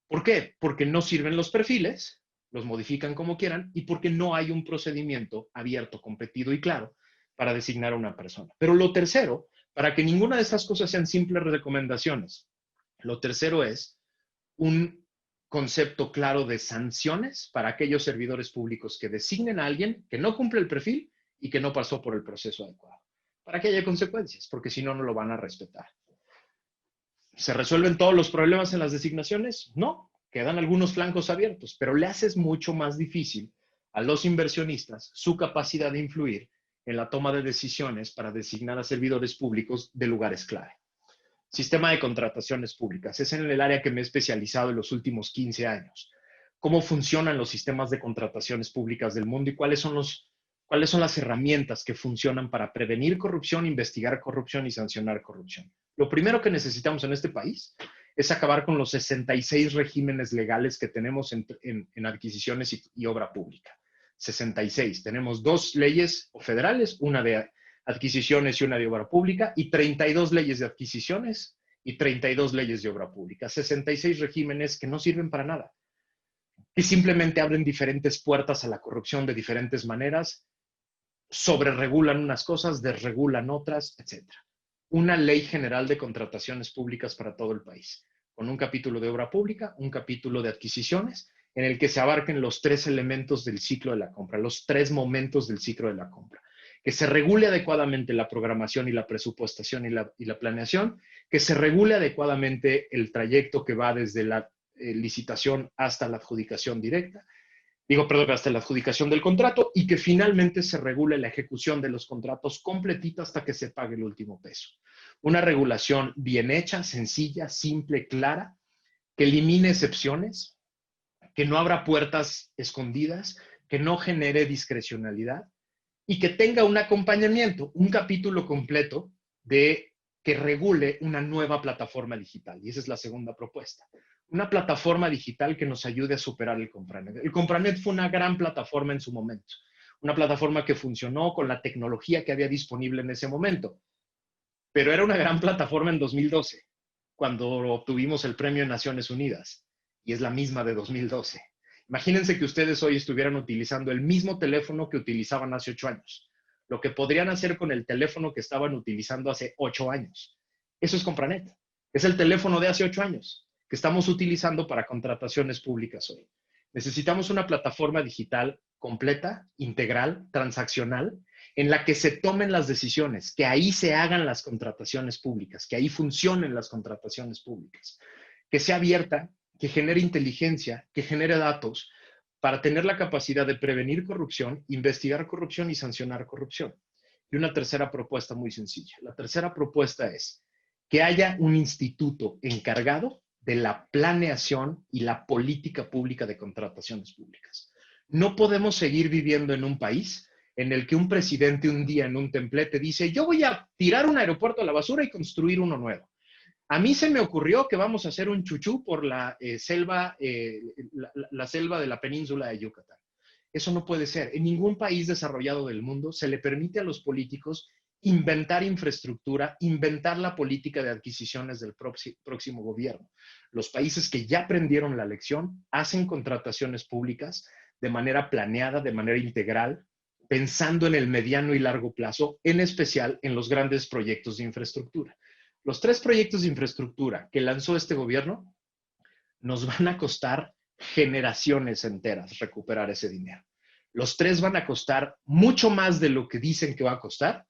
[SPEAKER 3] ¿Por qué? Porque no sirven los perfiles, los modifican como quieran y porque no hay un procedimiento abierto, competido y claro para designar a una persona. Pero lo tercero, para que ninguna de estas cosas sean simples recomendaciones, lo tercero es un concepto claro de sanciones para aquellos servidores públicos que designen a alguien que no cumple el perfil y que no pasó por el proceso adecuado. Para que haya consecuencias, porque si no, no lo van a respetar. ¿Se resuelven todos los problemas en las designaciones? No, quedan algunos flancos abiertos, pero le haces mucho más difícil a los inversionistas su capacidad de influir en la toma de decisiones para designar a servidores públicos de lugares clave. Sistema de contrataciones públicas. Es en el área que me he especializado en los últimos 15 años. ¿Cómo funcionan los sistemas de contrataciones públicas del mundo y cuáles son las herramientas que funcionan para prevenir corrupción, investigar corrupción y sancionar corrupción? Lo primero que necesitamos en este país es acabar con los 66 regímenes legales que tenemos en adquisiciones y obra pública. 66. Tenemos 2 leyes federales, una de adquisiciones y una de obra pública, y 32 leyes de adquisiciones y 32 leyes de obra pública. 66 regímenes que no sirven para nada, que simplemente abren diferentes puertas a la corrupción de diferentes maneras, sobreregulan unas cosas, desregulan otras, etc. Una ley general de contrataciones públicas para todo el país, con un capítulo de obra pública, un capítulo de adquisiciones, en el que se abarquen los 3 elementos del ciclo de la compra, los 3 momentos del ciclo de la compra. Que se regule adecuadamente la programación y la presupuestación y la planeación, que se regule adecuadamente el trayecto que va desde la licitación hasta la adjudicación directa, hasta la adjudicación del contrato, y que finalmente se regule la ejecución de los contratos completita hasta que se pague el último peso. Una regulación bien hecha, sencilla, simple, clara, que elimine excepciones, que no abra puertas escondidas, que no genere discrecionalidad, y que tenga un acompañamiento, un capítulo completo que regule una nueva plataforma digital. Y esa es la segunda propuesta. Una plataforma digital que nos ayude a superar el Compranet. El Compranet fue una gran plataforma en su momento. Una plataforma que funcionó con la tecnología que había disponible en ese momento. Pero era una gran plataforma en 2012, cuando obtuvimos el premio en Naciones Unidas. Y es la misma de 2012. Imagínense que ustedes hoy estuvieran utilizando el mismo teléfono que utilizaban hace 8 años. Lo que podrían hacer con el teléfono que estaban utilizando hace 8 años. Eso es Compranet. Es el teléfono de hace 8 años que estamos utilizando para contrataciones públicas hoy. Necesitamos una plataforma digital completa, integral, transaccional, en la que se tomen las decisiones, que ahí se hagan las contrataciones públicas, que ahí funcionen las contrataciones públicas, que sea abierta, que genere inteligencia, que genere datos, para tener la capacidad de prevenir corrupción, investigar corrupción y sancionar corrupción. Y una tercera propuesta muy sencilla. La tercera propuesta es que haya un instituto encargado de la planeación y la política pública de contrataciones públicas. No podemos seguir viviendo en un país en el que un presidente un día en un templete dice, yo voy a tirar un aeropuerto a la basura y construir uno nuevo. A mí se me ocurrió que vamos a hacer un chuchú por la selva de la península de Yucatán. Eso no puede ser. En ningún país desarrollado del mundo se le permite a los políticos inventar infraestructura, inventar la política de adquisiciones del próximo gobierno. Los países que ya aprendieron la lección hacen contrataciones públicas de manera planeada, de manera integral, pensando en el mediano y largo plazo, en especial en los grandes proyectos de infraestructura. Los 3 proyectos de infraestructura que lanzó este gobierno nos van a costar generaciones enteras recuperar ese dinero. Los 3 van a costar mucho más de lo que dicen que va a costar.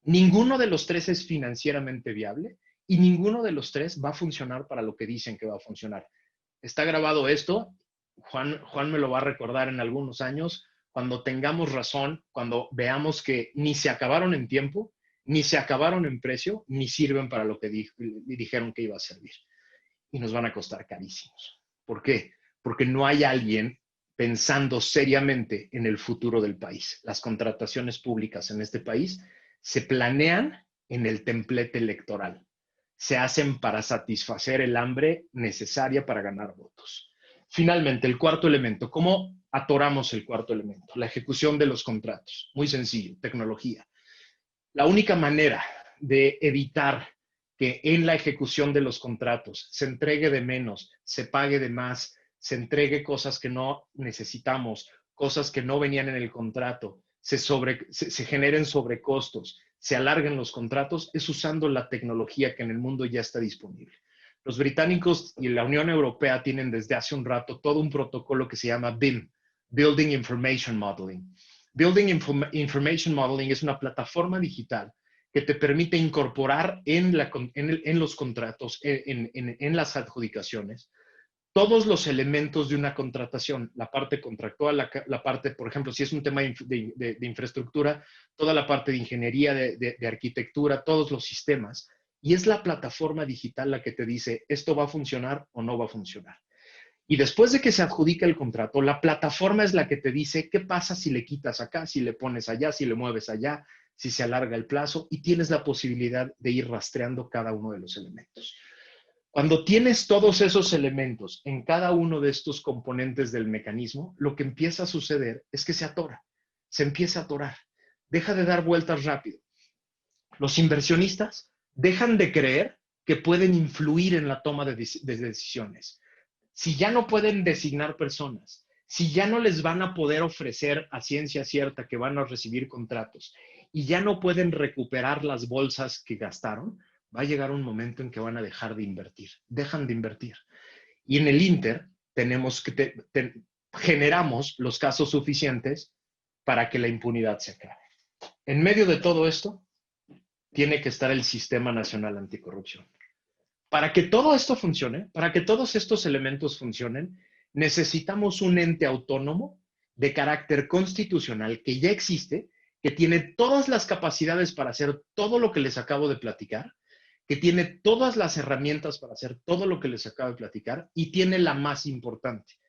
[SPEAKER 3] Ninguno de los 3 es financieramente viable y ninguno de los 3 va a funcionar para lo que dicen que va a funcionar. Está grabado esto. Juan me lo va a recordar en algunos años, cuando tengamos razón, cuando veamos que ni se acabaron en tiempo, ni se acabaron en precio, ni sirven para lo que dijeron que iba a servir. Y nos van a costar carísimos. ¿Por qué? Porque no hay alguien pensando seriamente en el futuro del país. Las contrataciones públicas en este país se planean en el templete electoral. Se hacen para satisfacer el hambre necesaria para ganar votos. Finalmente, el cuarto elemento. ¿Cómo atoramos el cuarto elemento? La ejecución de los contratos. Muy sencillo, tecnología. La única manera de evitar que en la ejecución de los contratos se entregue de menos, se pague de más, se entregue cosas que no necesitamos, cosas que no venían en el contrato, se generen sobrecostos, se alarguen los contratos, es usando la tecnología que en el mundo ya está disponible. Los británicos y la Unión Europea tienen desde hace un rato todo un protocolo que se llama BIM, Building Information Modeling. Building Information Modeling es una plataforma digital que te permite incorporar en los contratos, en las adjudicaciones, todos los elementos de una contratación, la parte contractual, la parte, por ejemplo, si es un tema de infraestructura, toda la parte de ingeniería, de arquitectura, todos los sistemas. Y es la plataforma digital la que te dice, esto va a funcionar o no va a funcionar. Y después de que se adjudica el contrato, la plataforma es la que te dice qué pasa si le quitas acá, si le pones allá, si le mueves allá, si se alarga el plazo, y tienes la posibilidad de ir rastreando cada uno de los elementos. Cuando tienes todos esos elementos en cada uno de estos componentes del mecanismo, lo que empieza a suceder es que se atora, se empieza a atorar, deja de dar vueltas rápido. Los inversionistas dejan de creer que pueden influir en la toma de decisiones. Si ya no pueden designar personas, si ya no les van a poder ofrecer a ciencia cierta que van a recibir contratos y ya no pueden recuperar las bolsas que gastaron, va a llegar un momento en que van a dejar de invertir, dejan de invertir. Y en el Inter tenemos que generamos los casos suficientes para que la impunidad se acabe. En medio de todo esto, tiene que estar el Sistema Nacional Anticorrupción. Para que todo esto funcione, para que todos estos elementos funcionen, necesitamos un ente autónomo de carácter constitucional que ya existe, que tiene todas las capacidades para hacer todo lo que les acabo de platicar, que tiene todas las herramientas para hacer todo lo que les acabo de platicar y tiene la más importante.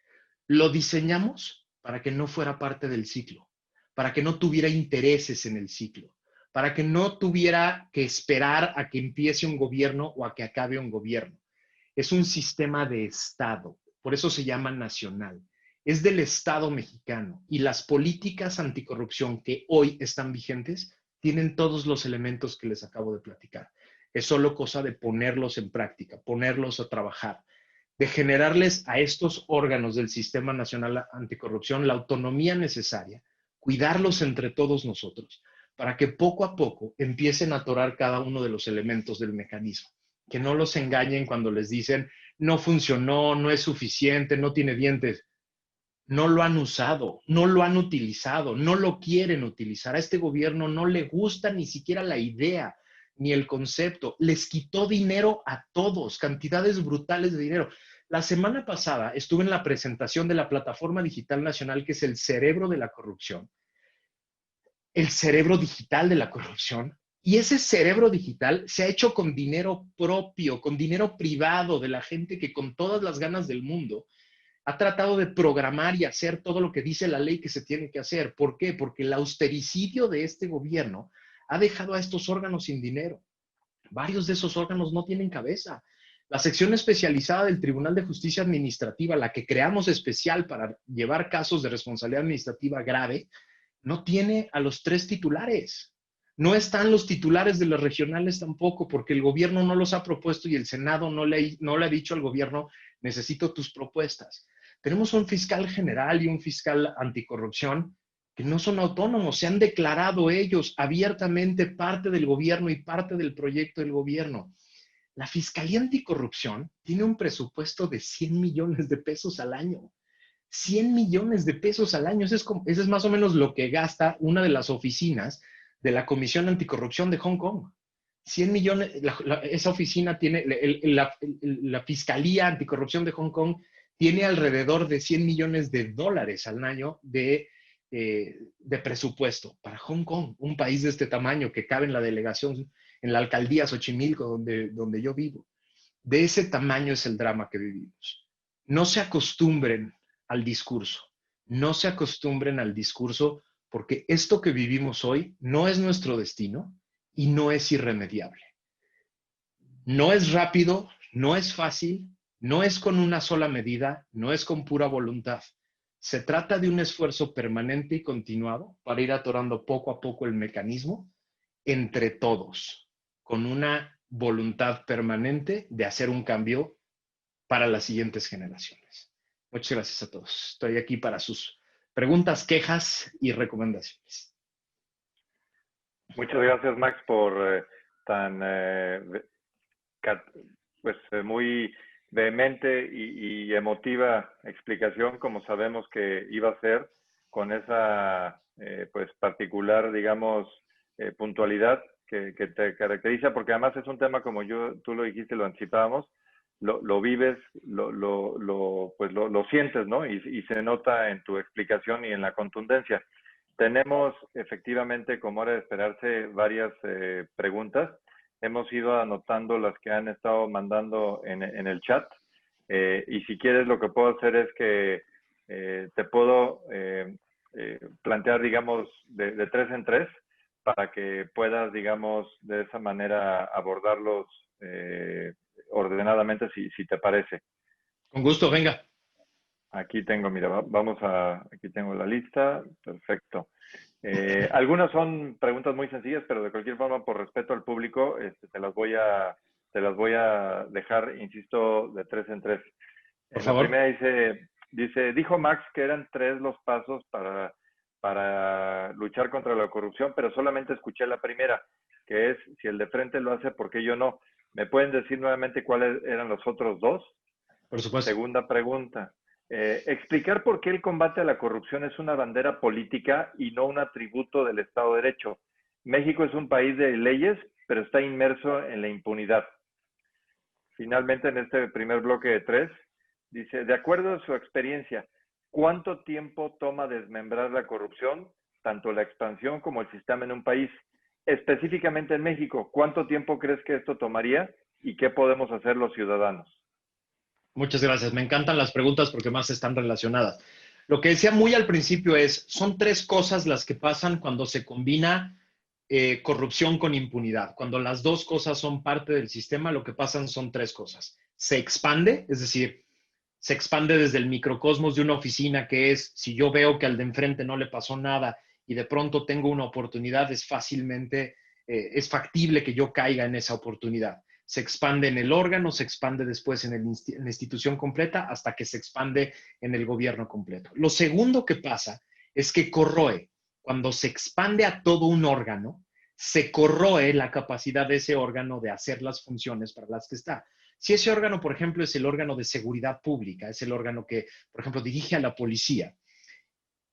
[SPEAKER 3] Lo diseñamos para que no fuera parte del ciclo, para que no tuviera intereses en el ciclo, para que no tuviera que esperar a que empiece un gobierno o a que acabe un gobierno. Es un sistema de Estado, por eso se llama nacional. Es del Estado mexicano y las políticas anticorrupción que hoy están vigentes tienen todos los elementos que les acabo de platicar. Es solo cosa de ponerlos en práctica, ponerlos a trabajar. de generarles a estos órganos del Sistema Nacional Anticorrupción la autonomía necesaria, cuidarlos entre todos nosotros, para que poco a poco empiecen a atorar cada uno de los elementos del mecanismo. Que no los engañen cuando les dicen, no funcionó, no es suficiente, no tiene dientes. No lo han usado, no lo han utilizado, no lo quieren utilizar. A este gobierno no le gusta ni siquiera la idea ni el concepto. Les quitó dinero a todos, cantidades brutales de dinero. La semana pasada estuve en la presentación de la Plataforma Digital Nacional, que es el cerebro de la corrupción, el cerebro digital de la corrupción. Y ese cerebro digital se ha hecho con dinero propio, con dinero privado de la gente que con todas las ganas del mundo ha tratado de programar y hacer todo lo que dice la ley que se tiene que hacer. ¿Por qué? Porque el austericidio de este gobierno ha dejado a estos órganos sin dinero. Varios de esos órganos no tienen cabeza. La sección especializada del Tribunal de Justicia Administrativa, la que creamos especial para llevar casos de responsabilidad administrativa grave, no tiene a los 3 titulares. No están los titulares de las regionales tampoco, porque el gobierno no los ha propuesto y el Senado no le ha dicho al gobierno, necesito tus propuestas. Tenemos un fiscal general y un fiscal anticorrupción que no son autónomos, se han declarado ellos abiertamente parte del gobierno y parte del proyecto del gobierno. La Fiscalía Anticorrupción tiene un presupuesto de 100 millones de pesos al año. 100 millones de pesos al año. Ese es más o menos lo que gasta una de las oficinas de la Comisión Anticorrupción de Hong Kong. 100 millones, esa oficina tiene, la Fiscalía Anticorrupción de Hong Kong tiene alrededor de 100 millones de dólares al año de presupuesto para Hong Kong, un país de este tamaño que cabe en la delegación, en la alcaldía Xochimilco, donde yo vivo. De ese tamaño es el drama que vivimos. No se acostumbren al discurso, no se acostumbren al discurso, porque esto que vivimos hoy no es nuestro destino y no es irremediable. No es rápido, no es fácil, no es con una sola medida, no es con pura voluntad. Se trata de un esfuerzo permanente y continuado para ir atorando poco a poco el mecanismo entre todos, con una voluntad permanente de hacer un cambio para las siguientes generaciones. Muchas gracias a todos. Estoy aquí para sus preguntas, quejas y recomendaciones.
[SPEAKER 1] Muchas gracias, Max, por tan muy vehemente y emotiva explicación, como sabemos que iba a ser, con esa pues particular, digamos, puntualidad que te caracteriza, porque además es un tema, como tú lo dijiste, lo anticipábamos, lo vives, lo sientes, ¿no? Y se nota en tu explicación y en la contundencia. Tenemos efectivamente, como era de esperarse, varias preguntas. Hemos ido anotando las que han estado mandando en el chat. Y si quieres, lo que puedo hacer es que te puedo plantear, digamos, de 3 en 3 para que puedas, digamos, de esa manera abordarlos ordenadamente, si te parece.
[SPEAKER 3] Con gusto, venga.
[SPEAKER 1] Aquí tengo, mira, aquí tengo la lista. Perfecto. Algunas son preguntas muy sencillas, pero de cualquier forma, por respeto al público, te las voy a dejar, insisto, de 3 en 3.
[SPEAKER 3] Por favor.
[SPEAKER 1] La primera dijo Max que eran 3 los pasos para luchar contra la corrupción, pero solamente escuché la primera, que es, si el de frente lo hace, ¿por qué yo no? ¿Me pueden decir nuevamente cuáles eran los otros 2?
[SPEAKER 3] Por supuesto.
[SPEAKER 1] Segunda pregunta. Explicar por qué el combate a la corrupción es una bandera política y no un atributo del Estado de Derecho. México es un país de leyes, pero está inmerso en la impunidad. Finalmente, en este primer bloque de 3, dice, de acuerdo a su experiencia, ¿cuánto tiempo toma desmembrar la corrupción, tanto la expansión como el sistema en un país? Específicamente en México, ¿cuánto tiempo crees que esto tomaría y qué podemos hacer los ciudadanos?
[SPEAKER 3] Muchas gracias. Me encantan las preguntas porque más están relacionadas. Lo que decía muy al principio son 3 cosas las que pasan cuando se combina corrupción con impunidad. Cuando las 2 cosas son parte del sistema, lo que pasan son 3 cosas. Se expande, es decir, se expande desde el microcosmos de una oficina, que es, si yo veo que al de enfrente no le pasó nada y de pronto tengo una oportunidad, es factible que yo caiga en esa oportunidad. se expande en el órgano, se expande después en la institución completa, hasta que se expande en el gobierno completo. Lo segundo que pasa es que corroe. Cuando se expande a todo un órgano, se corroe la capacidad de ese órgano de hacer las funciones para las que está. Si ese órgano, por ejemplo, es el órgano de seguridad pública, es el órgano que, por ejemplo, dirige a la policía,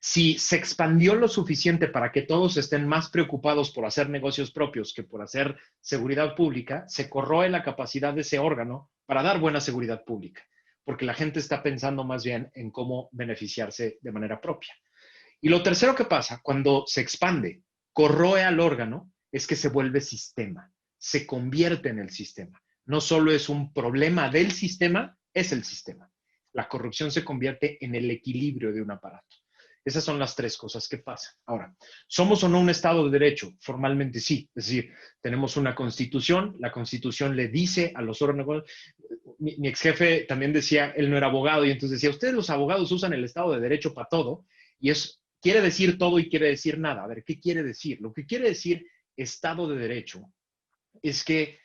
[SPEAKER 3] si se expandió lo suficiente para que todos estén más preocupados por hacer negocios propios que por hacer seguridad pública, se corroe la capacidad de ese órgano para dar buena seguridad pública, porque la gente está pensando más bien en cómo beneficiarse de manera propia. Y lo tercero que pasa cuando se expande, corroe al órgano, es que se vuelve sistema, se convierte en el sistema. No solo es un problema del sistema, es el sistema. La corrupción se convierte en el equilibrio de un aparato. Esas son las tres cosas que pasan. Ahora, ¿somos o no un Estado de Derecho? Formalmente sí. Es decir, tenemos una Constitución, la Constitución le dice a los órganos. Mi ex jefe también decía, él no era abogado, y entonces decía, ustedes los abogados usan el Estado de Derecho para todo, y quiere decir todo y quiere decir nada. A ver, ¿qué quiere decir? Lo que quiere decir Estado de Derecho es que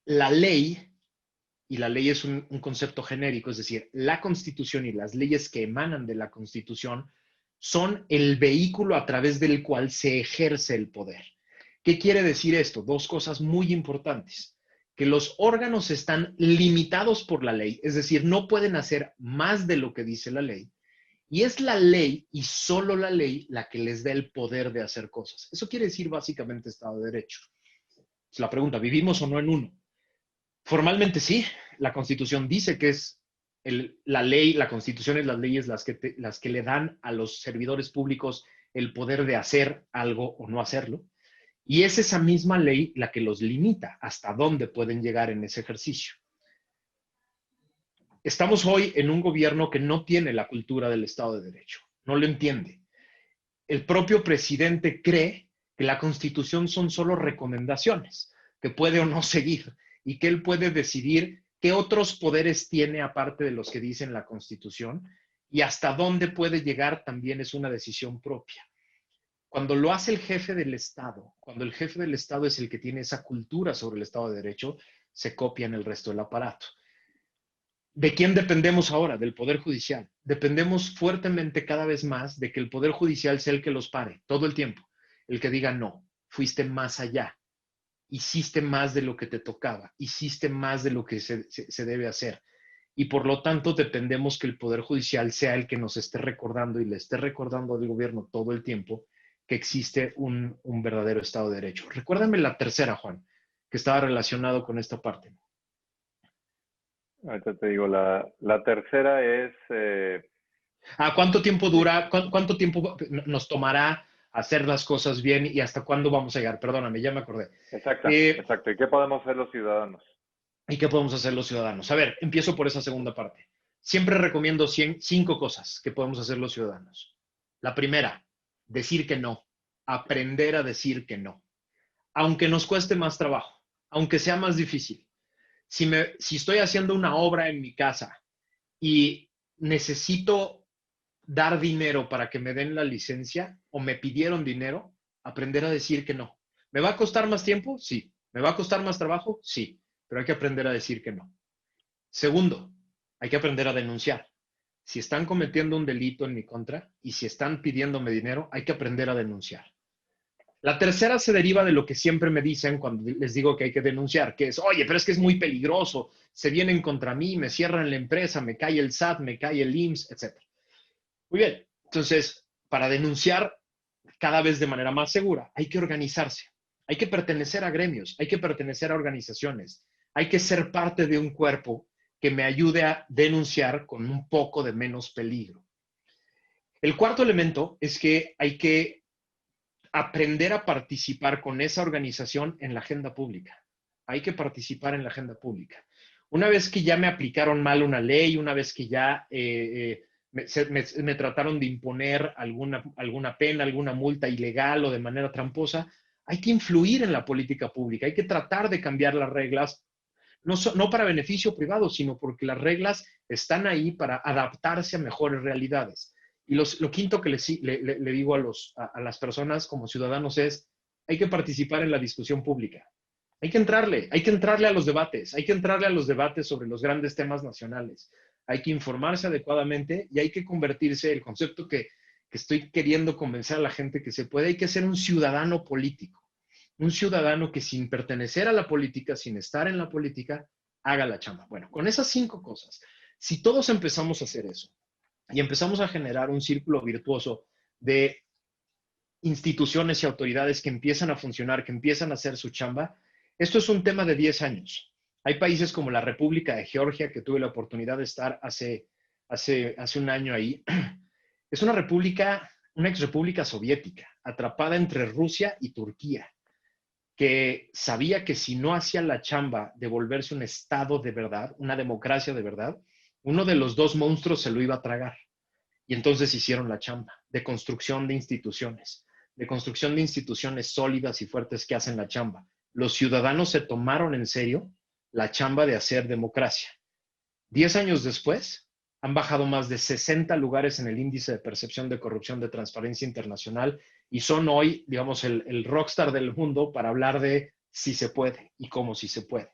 [SPEAKER 3] la ley, y la ley es un concepto genérico, es decir, la Constitución y las leyes que emanan de la Constitución son el vehículo a través del cual se ejerce el poder. ¿Qué quiere decir esto? Dos cosas muy importantes. Que los órganos están limitados por la ley, es decir, no pueden hacer más de lo que dice la ley, y es la ley y solo la ley la que les da el poder de hacer cosas. Eso quiere decir básicamente Estado de Derecho. Es la pregunta, ¿vivimos o no en uno? Formalmente sí, la Constitución dice que es la ley, la Constitución y las leyes las que le dan a los servidores públicos el poder de hacer algo o no hacerlo. Y es esa misma ley la que los limita hasta dónde pueden llegar en ese ejercicio. Estamos hoy en un gobierno que no tiene la cultura del Estado de Derecho, no lo entiende. El propio presidente cree que la Constitución son solo recomendaciones, que puede o no seguir, y que él puede decidir qué otros poderes tiene aparte de los que dice la Constitución, y hasta dónde puede llegar también es una decisión propia. Cuando lo hace el jefe del Estado, cuando el jefe del Estado es el que tiene esa cultura sobre el Estado de Derecho, se copia en el resto del aparato. ¿De quién dependemos ahora? Del Poder Judicial. Dependemos fuertemente cada vez más de que el Poder Judicial sea el que los pare todo el tiempo. El que diga, no, fuiste más allá. Hiciste más de lo que te tocaba, hiciste más de lo que se debe hacer. Y por lo tanto dependemos que el Poder Judicial sea el que nos esté recordando y le esté recordando al gobierno todo el tiempo que existe un verdadero Estado de Derecho. Recuérdame la tercera, Juan, que estaba relacionado con esta parte.
[SPEAKER 1] Ahorita te digo, la tercera es...
[SPEAKER 3] ¿Cuánto tiempo dura? ¿Cuánto tiempo nos tomará hacer las cosas bien y hasta cuándo vamos a llegar? Perdóname, ya me acordé.
[SPEAKER 1] Exacto. ¿Y qué podemos hacer los ciudadanos?
[SPEAKER 3] ¿Y qué podemos hacer los ciudadanos? A ver, empiezo por esa segunda parte. Siempre recomiendo 5 cosas que podemos hacer los ciudadanos. La primera, decir que no. Aprender a decir que no. Aunque nos cueste más trabajo, aunque sea más difícil. Si estoy haciendo una obra en mi casa y necesito dar dinero para que me den la licencia o me pidieron dinero, aprender a decir que no. ¿Me va a costar más tiempo? Sí. ¿Me va a costar más trabajo? Sí. Pero hay que aprender a decir que no. Segundo, hay que aprender a denunciar. Si están cometiendo un delito en mi contra y si están pidiéndome dinero, hay que aprender a denunciar. La tercera se deriva de lo que siempre me dicen cuando les digo que hay que denunciar, que es, oye, pero es que es muy peligroso, se vienen contra mí, me cierran la empresa, me cae el SAT, me cae el IMSS, etc. Muy bien, entonces, para denunciar cada vez de manera más segura, hay que organizarse, hay que pertenecer a gremios, hay que pertenecer a organizaciones, hay que ser parte de un cuerpo que me ayude a denunciar con un poco de menos peligro. El cuarto elemento es que hay que aprender a participar con esa organización en la agenda pública. Hay que participar en la agenda pública. Una vez que ya me aplicaron mal una ley, una vez que ya me trataron de imponer alguna pena, alguna multa ilegal o de manera tramposa, hay que influir en la política pública, hay que tratar de cambiar las reglas, no para beneficio privado, sino porque las reglas están ahí para adaptarse a mejores realidades. Y lo quinto que le digo a las personas como ciudadanos es, hay que participar en la discusión pública. Hay que entrarle a los debates, hay que entrarle a los debates sobre los grandes temas nacionales. Hay que informarse adecuadamente y hay que convertirse, el concepto que estoy queriendo convencer a la gente que se puede, hay que ser un ciudadano político. Un ciudadano que sin pertenecer a la política, sin estar en la política, haga la chamba. Bueno, con esas 5 cosas, si todos empezamos a hacer eso y empezamos a generar un círculo virtuoso de instituciones y autoridades que empiezan a funcionar, que empiezan a hacer su chamba, esto es un tema de 10 años. Hay países como la República de Georgia, que tuve la oportunidad de estar hace un año ahí. Es una república, una exrepública soviética, atrapada entre Rusia y Turquía, que sabía que si no hacía la chamba de volverse un Estado de verdad, una democracia de verdad, uno de los 2 monstruos se lo iba a tragar. Y entonces hicieron la chamba de construcción de instituciones sólidas y fuertes que hacen la chamba. Los ciudadanos se tomaron en serio la chamba de hacer democracia. 10 años después, han bajado más de 60 lugares en el índice de percepción de corrupción de Transparencia Internacional y son hoy, digamos, el rockstar del mundo para hablar de si se puede y cómo si se puede.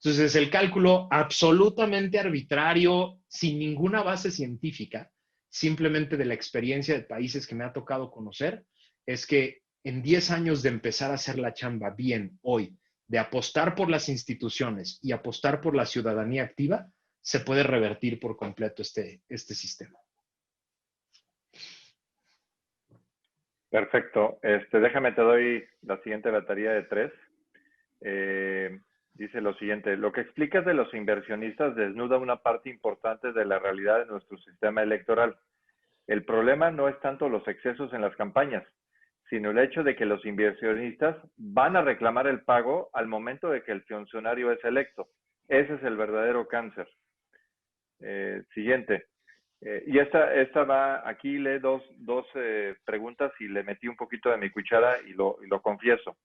[SPEAKER 3] Entonces, el cálculo absolutamente arbitrario, sin ninguna base científica, simplemente de la experiencia de países que me ha tocado conocer, es que en 10 años de empezar a hacer la chamba bien hoy, de apostar por las instituciones y apostar por la ciudadanía activa, se puede revertir por completo este sistema.
[SPEAKER 1] Perfecto. Déjame, te doy la siguiente batería de 3. Dice lo siguiente: lo que explicas de los inversionistas desnuda una parte importante de la realidad de nuestro sistema electoral. El problema no es tanto los excesos en las campañas, sino el hecho de que los inversionistas van a reclamar el pago al momento de que el funcionario es electo. Ese es el verdadero cáncer. Siguiente. Y esta va, aquí lee dos preguntas y le metí un poquito de mi cuchara y lo confieso.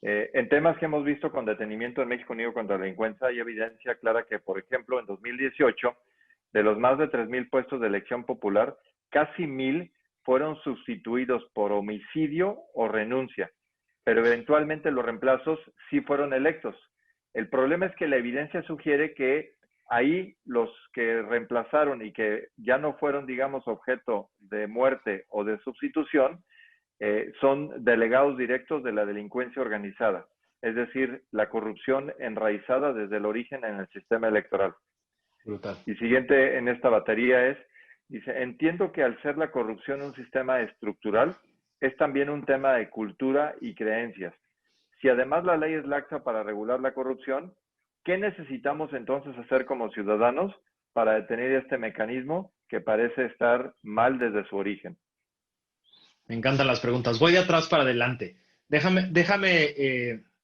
[SPEAKER 1] En temas que hemos visto con detenimiento en México Unido contra la Delincuencia, hay evidencia clara que, por ejemplo, en 2018, de los más de 3,000 puestos de elección popular, casi 1,000 fueron sustituidos por homicidio o renuncia, pero eventualmente los reemplazos sí fueron electos. El problema es que la evidencia sugiere que ahí los que reemplazaron y que ya no fueron, digamos, objeto de muerte o de sustitución, son delegados directos de la delincuencia organizada, es decir, la corrupción enraizada desde el origen en el sistema electoral.
[SPEAKER 3] Brutal.
[SPEAKER 1] Y siguiente en esta batería dice, entiendo que al ser la corrupción un sistema estructural, es también un tema de cultura y creencias. Si además la ley es laxa para regular la corrupción, ¿qué necesitamos entonces hacer como ciudadanos para detener este mecanismo que parece estar mal desde su origen?
[SPEAKER 3] Me encantan las preguntas. Voy de atrás para adelante. Déjame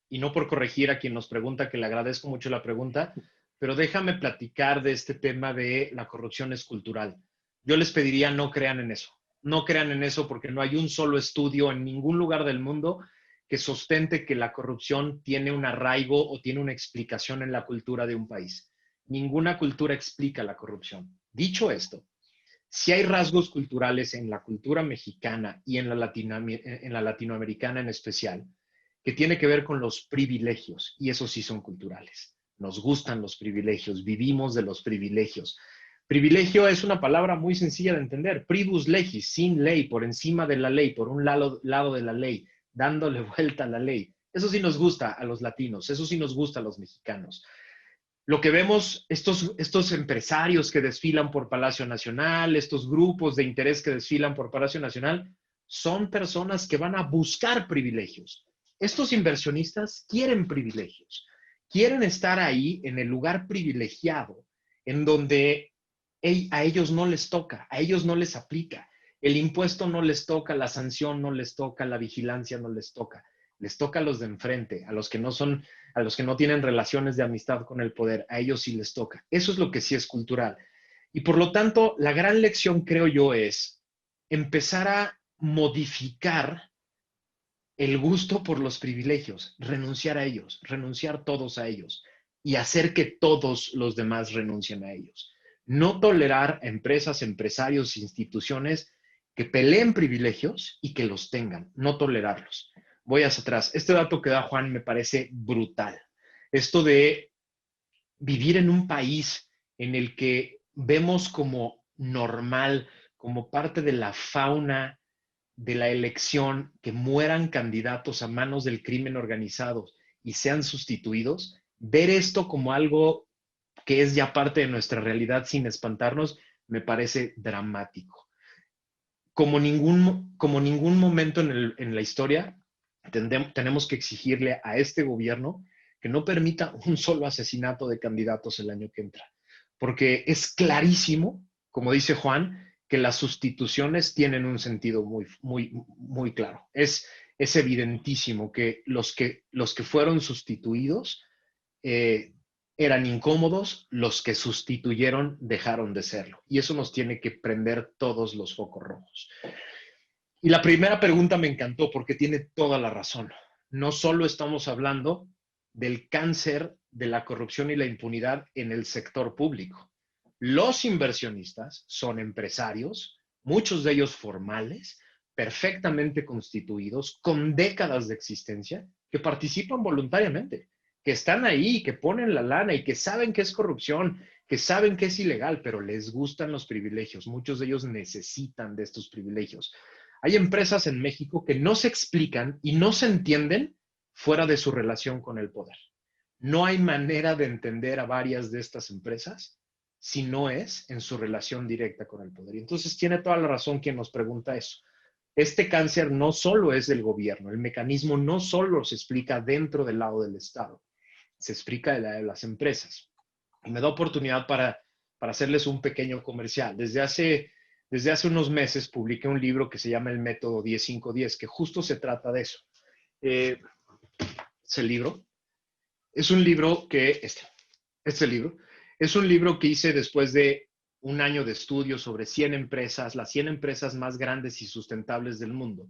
[SPEAKER 3] y no por corregir a quien nos pregunta, que le agradezco mucho la pregunta, pero déjame platicar de este tema de la corrupción es cultural. Yo les pediría no crean en eso. No crean en eso porque no hay un solo estudio en ningún lugar del mundo que sustente que la corrupción tiene un arraigo o tiene una explicación en la cultura de un país. Ninguna cultura explica la corrupción. Dicho esto, si hay rasgos culturales en la cultura mexicana y en la latinoamericana en especial, que tiene que ver con los privilegios, y esos sí son culturales. Nos gustan los privilegios, vivimos de los privilegios. Privilegio es una palabra muy sencilla de entender. Privus legis, sin ley, por encima de la ley, por un lado de la ley, dándole vuelta a la ley. Eso sí nos gusta a los latinos, eso sí nos gusta a los mexicanos. Lo que vemos, estos empresarios que desfilan por Palacio Nacional, estos grupos de interés que desfilan por Palacio Nacional, son personas que van a buscar privilegios. Estos inversionistas quieren privilegios, quieren estar ahí en el lugar privilegiado, en donde a ellos no les toca, a ellos no les aplica. El impuesto no les toca, la sanción no les toca, la vigilancia no les toca. Les toca a los de enfrente, a los que no tienen relaciones de amistad con el poder, a ellos sí les toca. Eso es lo que sí es cultural. Y por lo tanto, la gran lección, creo yo, es empezar a modificar el gusto por los privilegios, renunciar a ellos, renunciar todos a ellos y hacer que todos los demás renuncien a ellos. No tolerar a empresas, empresarios, instituciones que peleen privilegios y que los tengan, no tolerarlos. voy hacia atrás. Este dato que da Juan me parece brutal. Esto de vivir en un país en el que vemos como normal, como parte de la fauna de la elección, que mueran candidatos a manos del crimen organizado y sean sustituidos, ver esto como algo que es ya parte de nuestra realidad sin espantarnos, me parece dramático. Como ningún momento en la historia, tenemos que exigirle a este gobierno que no permita un solo asesinato de candidatos el año que entra. Porque es clarísimo, como dice Juan, que las sustituciones tienen un sentido muy claro. Es evidentísimo que los que fueron sustituidos eran incómodos, los que sustituyeron dejaron de serlo. Y eso nos tiene que prender todos los focos rojos. Y la primera pregunta me encantó porque tiene toda la razón. No solo estamos hablando del cáncer de la corrupción y la impunidad en el sector público. Los inversionistas son empresarios, muchos de ellos formales, perfectamente constituidos, con décadas de existencia, que participan voluntariamente, que están ahí, que ponen la lana y que saben que es corrupción, que saben que es ilegal, pero les gustan los privilegios. Muchos de ellos necesitan de estos privilegios. Hay empresas en México que no se explican y no se entienden fuera de su relación con el poder. No hay manera de entender a varias de estas empresas si no es en su relación directa con el poder. Y entonces tiene toda la razón quien nos pregunta eso. Este cáncer no solo es del gobierno, el mecanismo no solo se explica dentro del lado del Estado, se explica de la de las empresas. Y me da oportunidad para hacerles un pequeño comercial. Desde hace unos meses publiqué un libro que se llama El Método 10-5-10, que justo se trata de eso. Ese libro es un libro que, este libro, es un libro que hice después de un año de estudio sobre 100 empresas, las 100 empresas más grandes y sustentables del mundo,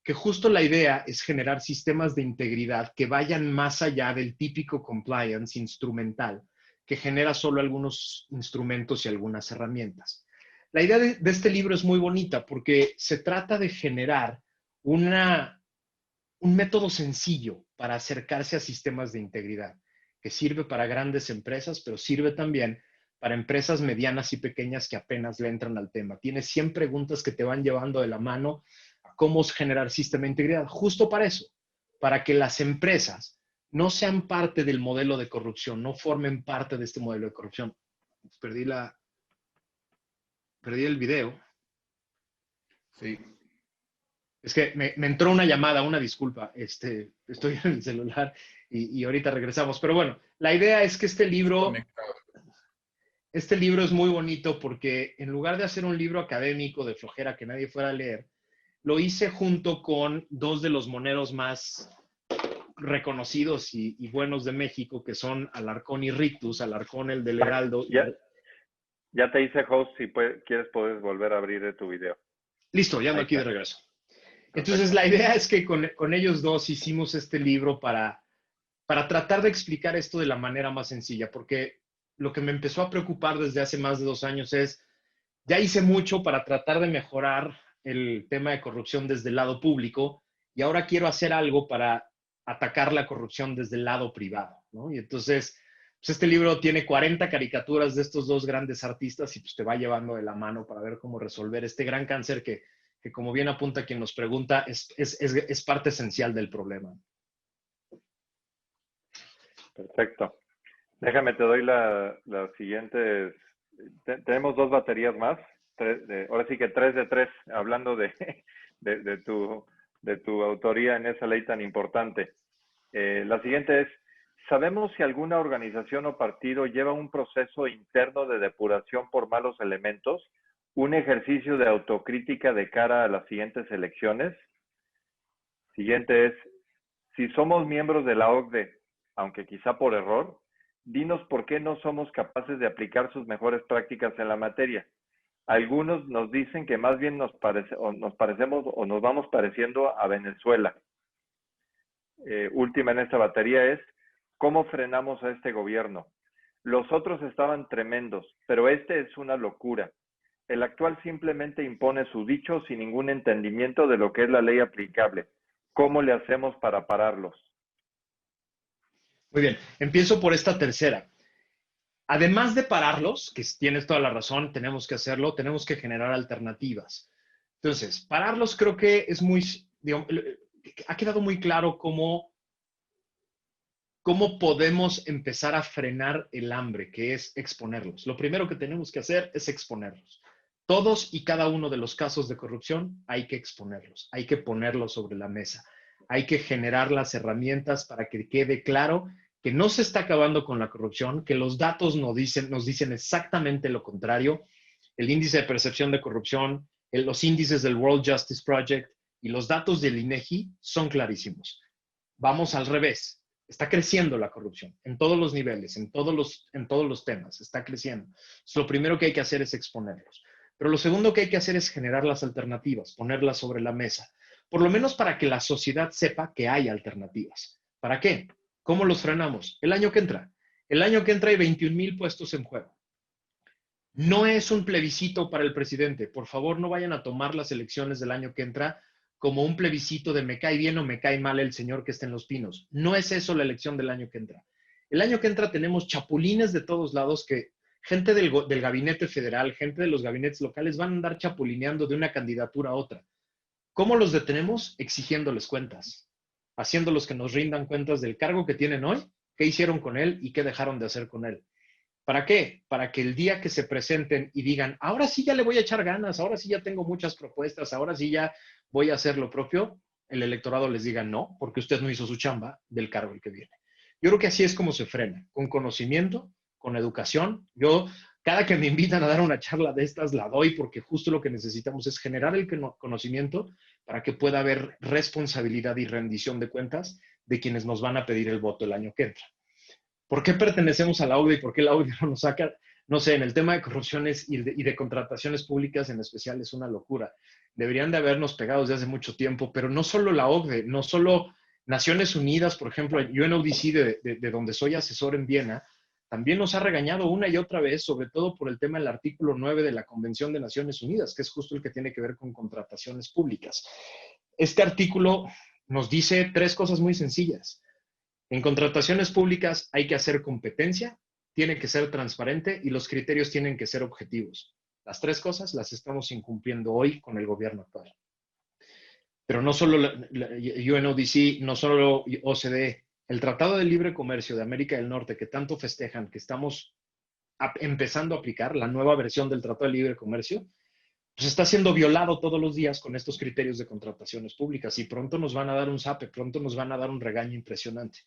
[SPEAKER 3] que justo la idea es generar sistemas de integridad que vayan más allá del típico compliance instrumental, que genera solo algunos instrumentos y algunas herramientas. La idea de este libro es muy bonita porque se trata de generar un método sencillo para acercarse a sistemas de integridad, que sirve para grandes empresas, pero sirve también para empresas medianas y pequeñas que apenas le entran al tema. Tiene 100 preguntas que te van llevando de la mano a cómo generar sistema de integridad, justo para eso, para que las empresas no sean parte del modelo de corrupción, no formen parte de este modelo de corrupción. Perdí el video.
[SPEAKER 2] Sí.
[SPEAKER 3] Es que me entró una llamada, una disculpa. Estoy en el celular y ahorita regresamos. Pero bueno, la idea es que este libro es muy bonito porque en lugar de hacer un libro académico de flojera que nadie fuera a leer, lo hice junto con dos de los moneros más reconocidos y buenos de México, que son Alarcón y Rictus. Alarcón, el del Heraldo.
[SPEAKER 1] Ya te hice host, si quieres puedes volver a abrir tu video.
[SPEAKER 3] Listo, ya ando aquí de regreso. Entonces, la idea es que con ellos dos hicimos este libro para tratar de explicar esto de la manera más sencilla, porque lo que me empezó a preocupar desde hace más de 2 años es, ya hice mucho para tratar de mejorar el tema de corrupción desde el lado público y ahora quiero hacer algo para atacar la corrupción desde el lado privado, ¿no? Y entonces, pues este libro tiene 40 caricaturas de estos dos grandes artistas y pues te va llevando de la mano para ver cómo resolver este gran cáncer que como bien apunta quien nos pregunta, es parte esencial del problema.
[SPEAKER 1] Perfecto. Déjame, te doy las siguientes. Tenemos 2 baterías más. Ahora sí que 3 de 3, hablando de tu autoría en esa ley tan importante. La siguiente es, ¿sabemos si alguna organización o partido lleva un proceso interno de depuración por malos elementos? ¿Un ejercicio de autocrítica de cara a las siguientes elecciones? Siguiente es, si somos miembros de la OCDE, aunque quizá por error, dinos por qué no somos capaces de aplicar sus mejores prácticas en la materia. Algunos nos dicen que más bien nos parecemos o nos vamos pareciendo a Venezuela. Última en esta batería es, ¿cómo frenamos a este gobierno? Los otros estaban tremendos, pero este es una locura. El actual simplemente impone su dicho sin ningún entendimiento de lo que es la ley aplicable. ¿cómo le hacemos para pararlos?
[SPEAKER 3] Muy bien, empiezo por esta tercera. Además de pararlos, que tienes toda la razón, tenemos que hacerlo, tenemos que generar alternativas. Entonces, pararlos creo que es muy, digamos, ha quedado muy claro cómo podemos empezar a frenar el hambre, que es exponerlos. Lo primero que tenemos que hacer es exponerlos. Todos y cada uno de los casos de corrupción hay que exponerlos, hay que ponerlos sobre la mesa, hay que generar las herramientas para que quede claro que no se está acabando con la corrupción, que los datos nos dicen exactamente lo contrario. El índice de percepción de corrupción, los índices del World Justice Project y los datos del INEGI son clarísimos. Vamos al revés. Está creciendo la corrupción en todos los niveles, en todos los temas, está creciendo. Entonces, lo primero que hay que hacer es exponerlos. Pero lo segundo que hay que hacer es generar las alternativas, ponerlas sobre la mesa, por lo menos para que la sociedad sepa que hay alternativas. ¿Para qué? ¿Cómo los frenamos? El año que entra. El año que entra hay 21,000 puestos en juego. No es un plebiscito para el presidente. Por favor, no vayan a tomar las elecciones del año que entra como un plebiscito de me cae bien o me cae mal el señor que está en Los Pinos. No es eso la elección del año que entra. El año que entra tenemos chapulines de todos lados que gente del gabinete federal, gente de los gabinetes locales van a andar chapulineando de una candidatura a otra. ¿Cómo los detenemos? Exigiéndoles cuentas, haciéndolos que nos rindan cuentas del cargo que tienen hoy, qué hicieron con él y qué dejaron de hacer con él. ¿Para qué? Para que el día que se presenten y digan, ahora sí ya le voy a echar ganas, ahora sí ya tengo muchas propuestas, ahora sí ya voy a hacer lo propio, el electorado les diga no, porque usted no hizo su chamba del cargo el que viene. Yo creo que así es como se frena, con conocimiento, con educación. Yo, cada que me invitan a dar una charla de estas, la doy porque justo lo que necesitamos es generar el conocimiento para que pueda haber responsabilidad y rendición de cuentas de quienes nos van a pedir el voto el año que entra. ¿Por qué pertenecemos a la OCDE y por qué la OCDE no nos saca? No sé, en el tema de corrupciones y de contrataciones públicas en especial es una locura. Deberían de habernos pegado desde hace mucho tiempo, pero no solo la OCDE, no solo Naciones Unidas, por ejemplo, UNODC, de donde soy asesor en Viena, también nos ha regañado una y otra vez, sobre todo por el tema del artículo 9 de la Convención de Naciones Unidas, que es justo el que tiene que ver con contrataciones públicas. Este artículo nos dice tres cosas muy sencillas. En contrataciones públicas hay que hacer competencia, tiene que ser transparente y los criterios tienen que ser objetivos. Las tres cosas las estamos incumpliendo hoy con el gobierno actual. Pero no solo la UNODC, no solo OCDE, el Tratado de Libre Comercio de América del Norte que tanto festejan, que estamos empezando a aplicar, la nueva versión del Tratado de Libre Comercio, pues está siendo violado todos los días con estos criterios de contrataciones públicas y pronto nos van a dar un zape, pronto nos van a dar un regaño impresionante,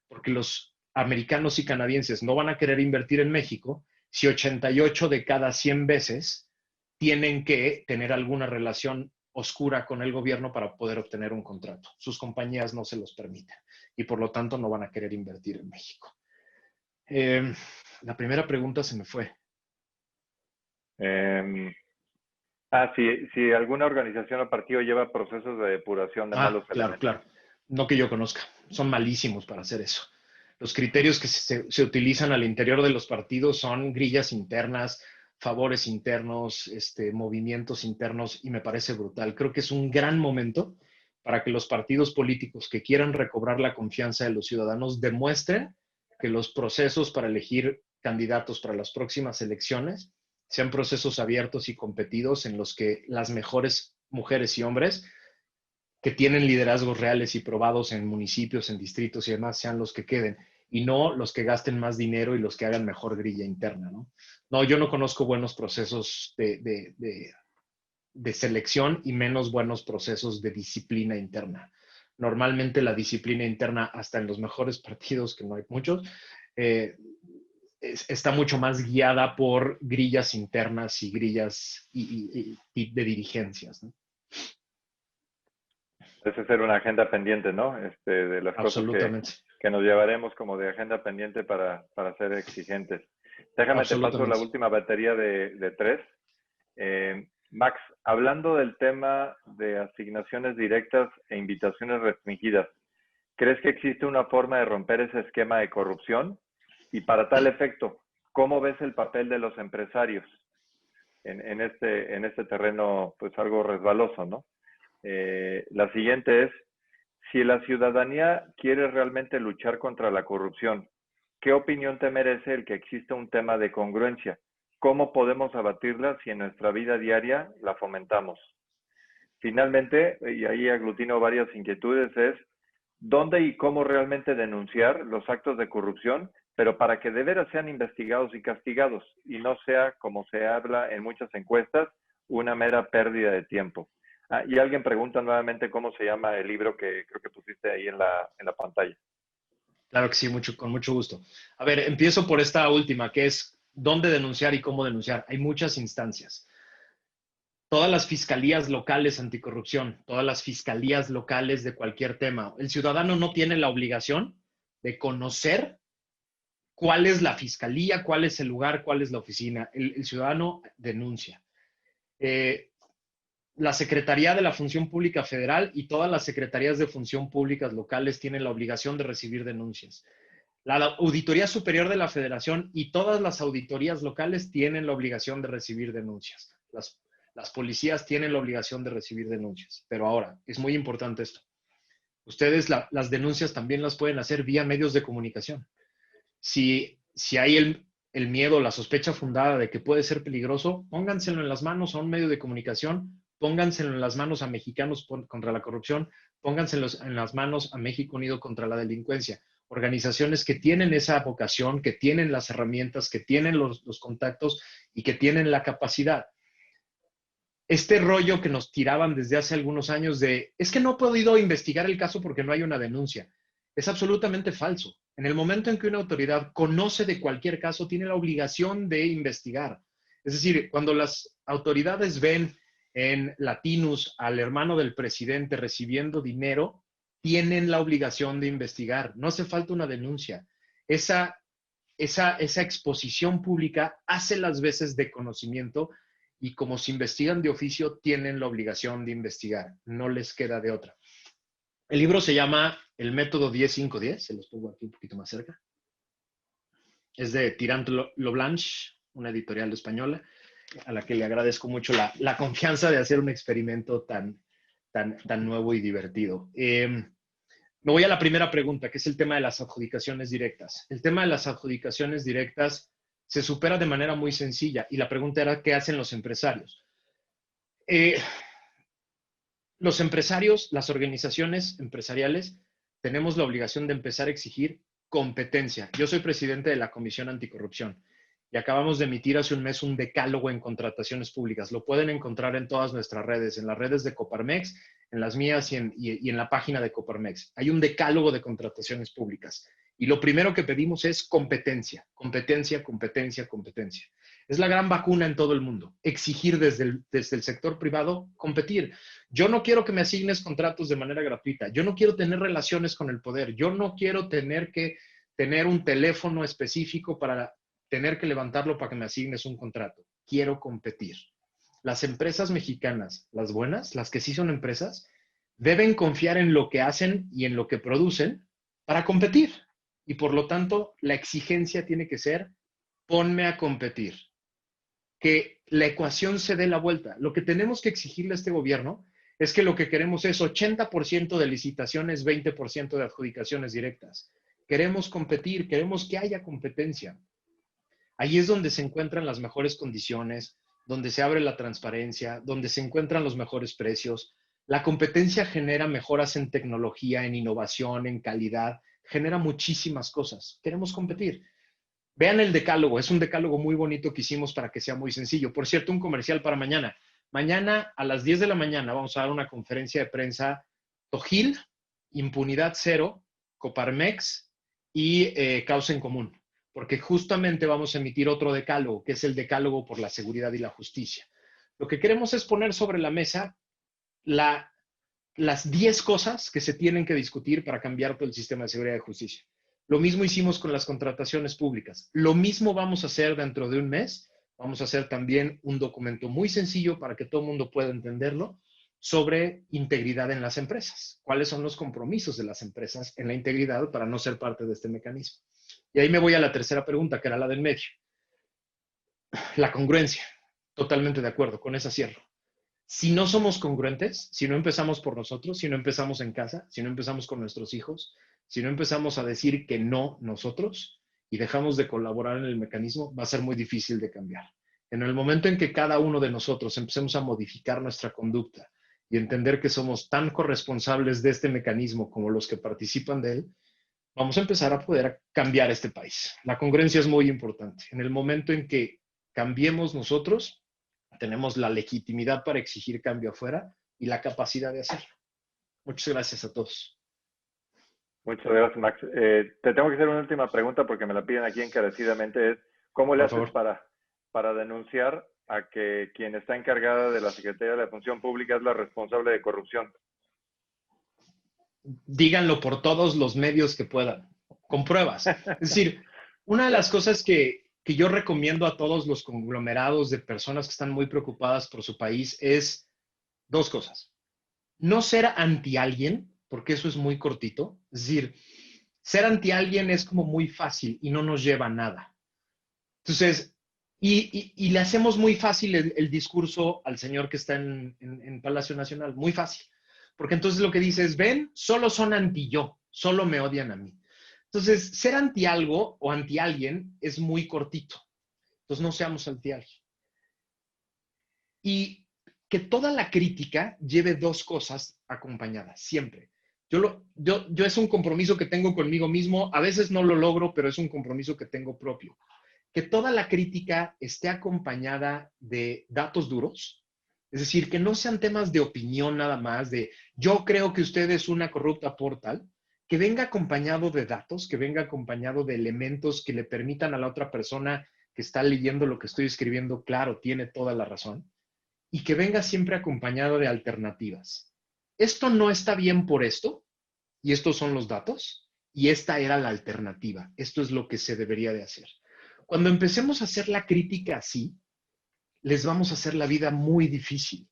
[SPEAKER 3] porque los americanos y canadienses no van a querer invertir en México si 88 de cada 100 veces tienen que tener alguna relación oscura con el gobierno para poder obtener un contrato. Sus compañías no se los permiten y por lo tanto no van a querer invertir en México. La primera pregunta se me fue.
[SPEAKER 1] Si alguna organización o partido lleva procesos de depuración de malos elementos.
[SPEAKER 3] Claro. No que yo conozca. Son malísimos para hacer eso. Los criterios que se utilizan al interior de los partidos son grillas internas, favores internos, movimientos internos, y me parece brutal. Creo que es un gran momento para que los partidos políticos que quieran recobrar la confianza de los ciudadanos demuestren que los procesos para elegir candidatos para las próximas elecciones sean procesos abiertos y competidos en los que las mejores mujeres y hombres que tienen liderazgos reales y probados en municipios, en distritos y demás, sean los que queden, y no los que gasten más dinero y los que hagan mejor grilla interna, ¿no? No, yo no conozco buenos procesos de selección y menos buenos procesos de disciplina interna. Normalmente la disciplina interna, hasta en los mejores partidos, que no hay muchos, está mucho más guiada por grillas internas y grillas y de dirigencias, ¿no?
[SPEAKER 1] Ese ser una agenda pendiente, ¿no? De las cosas que nos llevaremos como de agenda pendiente para ser exigentes. Déjame te paso la última batería de tres. Max, hablando del tema de asignaciones directas e invitaciones restringidas, ¿crees que existe una forma de romper ese esquema de corrupción? Y para tal efecto, ¿cómo ves el papel de los empresarios en este terreno, pues algo resbaloso, ¿no? La siguiente es, Si la ciudadanía quiere realmente luchar contra la corrupción, ¿qué opinión te merece el que exista un tema de congruencia? ¿Cómo podemos abatirla si en nuestra vida diaria la fomentamos? Finalmente, y ahí aglutino varias inquietudes, es dónde y cómo realmente denunciar los actos de corrupción, pero para que de veras sean investigados y castigados y no sea, como se habla en muchas encuestas, una mera pérdida de tiempo. Y alguien pregunta nuevamente cómo se llama el libro que creo que pusiste ahí en la pantalla.
[SPEAKER 3] Claro que sí, con mucho gusto. A ver, empiezo por esta última, que es dónde denunciar y cómo denunciar. Hay muchas instancias. Todas las fiscalías locales anticorrupción, todas las fiscalías locales de cualquier tema. El ciudadano no tiene la obligación de conocer cuál es la fiscalía, cuál es el lugar, cuál es la oficina. El ciudadano denuncia. La Secretaría de la Función Pública Federal y todas las secretarías de función públicas locales tienen la obligación de recibir denuncias. La Auditoría Superior de la Federación y todas las auditorías locales tienen la obligación de recibir denuncias. Las policías tienen la obligación de recibir denuncias. Pero ahora, es muy importante esto. Ustedes las denuncias también las pueden hacer vía medios de comunicación. Si hay el miedo, la sospecha fundada de que puede ser peligroso, pónganselo en las manos a un medio de comunicación, pónganselo en las manos a Mexicanos contra la Corrupción, pónganselo en las manos a México Unido contra la Delincuencia. Organizaciones que tienen esa vocación, que tienen las herramientas, que tienen los contactos y que tienen la capacidad. Este rollo que nos tiraban desde hace algunos años de, es que no he podido investigar el caso porque no hay una denuncia, es absolutamente falso. En el momento en que una autoridad conoce de cualquier caso, tiene la obligación de investigar. Es decir, cuando las autoridades ven en Latinus al hermano del presidente recibiendo dinero, tienen la obligación de investigar. No hace falta una denuncia. Esa exposición pública hace las veces de conocimiento y como se investigan de oficio, tienen la obligación de investigar. No les queda de otra. El libro se llama El Método 10-5-10, se los pongo aquí un poquito más cerca. Es de Tirant Loblanche, una editorial española, a la que le agradezco mucho la confianza de hacer un experimento tan nuevo y divertido. Me voy a la primera pregunta, que es el tema de las adjudicaciones directas. El tema de las adjudicaciones directas se supera de manera muy sencilla y la pregunta era, ¿qué hacen los empresarios? Los empresarios, las organizaciones empresariales, tenemos la obligación de empezar a exigir competencia. Yo soy presidente de la Comisión Anticorrupción y acabamos de emitir hace un mes un decálogo en contrataciones públicas. Lo pueden encontrar en todas nuestras redes, en las redes de Coparmex, en las mías y en la página de Coparmex. Hay un decálogo de contrataciones públicas. Y lo primero que pedimos es competencia, competencia, competencia, competencia. Es la gran vacuna en todo el mundo. Exigir desde el sector privado, competir. Yo no quiero que me asignes contratos de manera gratuita. Yo no quiero tener relaciones con el poder. Yo no quiero tener que tener un teléfono específico para tener que levantarlo para que me asignes un contrato. Quiero competir. Las empresas mexicanas, las buenas, las que sí son empresas, deben confiar en lo que hacen y en lo que producen para competir. Y por lo tanto, la exigencia tiene que ser, ponme a competir. Que la ecuación se dé la vuelta. Lo que tenemos que exigirle a este gobierno es que lo que queremos es 80% de licitaciones, 20% de adjudicaciones directas. Queremos competir, queremos que haya competencia. Ahí es donde se encuentran las mejores condiciones, donde se abre la transparencia, donde se encuentran los mejores precios. La competencia genera mejoras en tecnología, en innovación, en calidad, genera muchísimas cosas. Queremos competir. Vean el decálogo, es un decálogo muy bonito que hicimos para que sea muy sencillo. Por cierto, un comercial para mañana. Mañana a las 10 de la mañana vamos a dar una conferencia de prensa Tojil, Impunidad Cero, Coparmex y Causa en Común, porque justamente vamos a emitir otro decálogo, que es el decálogo por la seguridad y la justicia. Lo que queremos es poner sobre la mesa las 10 cosas que se tienen que discutir para cambiar todo el sistema de seguridad y justicia. Lo mismo hicimos con las contrataciones públicas. Lo mismo vamos a hacer dentro de un mes. Vamos a hacer también un documento muy sencillo para que todo el mundo pueda entenderlo sobre integridad en las empresas. ¿Cuáles son los compromisos de las empresas en la integridad para no ser parte de este mecanismo? Y ahí me voy a la tercera pregunta, que era la del medio. La congruencia. Totalmente de acuerdo, con esa cierro. si no somos congruentes, si no empezamos por nosotros, si no empezamos en casa, si no empezamos con nuestros hijos, si no empezamos a decir que no nosotros y dejamos de colaborar en el mecanismo, va a ser muy difícil de cambiar. En el momento en que cada uno de nosotros empecemos a modificar nuestra conducta y entender que somos tan corresponsables de este mecanismo como los que participan de él, vamos a empezar a poder cambiar este país. La congruencia es muy importante. En el momento en que cambiemos nosotros, tenemos la legitimidad para exigir cambio afuera y la capacidad de hacerlo. Muchas gracias a todos.
[SPEAKER 1] Muchas gracias, Max. Te tengo que hacer una última pregunta porque me la piden aquí encarecidamente. ¿Cómo le haces para denunciar a que quien está encargada de la Secretaría de la Función Pública es la responsable de corrupción?
[SPEAKER 3] Díganlo por todos los medios que puedan, con pruebas. Es decir, una de las cosas que yo recomiendo a todos los conglomerados de personas que están muy preocupadas por su país es dos cosas. No ser anti alguien, porque eso es muy cortito. Es decir, ser anti alguien es como muy fácil y no nos lleva a nada. Entonces, y le hacemos muy fácil el discurso al señor que está en Palacio Nacional, muy fácil. Porque entonces lo que dice es, ven, solo son anti yo, solo me odian a mí. Entonces, ser anti algo o anti alguien es muy cortito. Entonces, no seamos anti alguien. Y que toda la crítica lleve dos cosas acompañadas, siempre. Yo es un compromiso que tengo conmigo mismo, a veces no lo logro, pero es un compromiso que tengo propio. Que toda la crítica esté acompañada de datos duros, es decir, que no sean temas de opinión nada más, de yo creo que usted es una corrupta por tal, que venga acompañado de datos, que venga acompañado de elementos que le permitan a la otra persona que está leyendo lo que estoy escribiendo, claro, tiene toda la razón, y que venga siempre acompañado de alternativas. Esto no está bien por esto, y estos son los datos, y esta era la alternativa. Esto es lo que se debería de hacer. Cuando empecemos a hacer la crítica así, les vamos a hacer la vida muy difícil,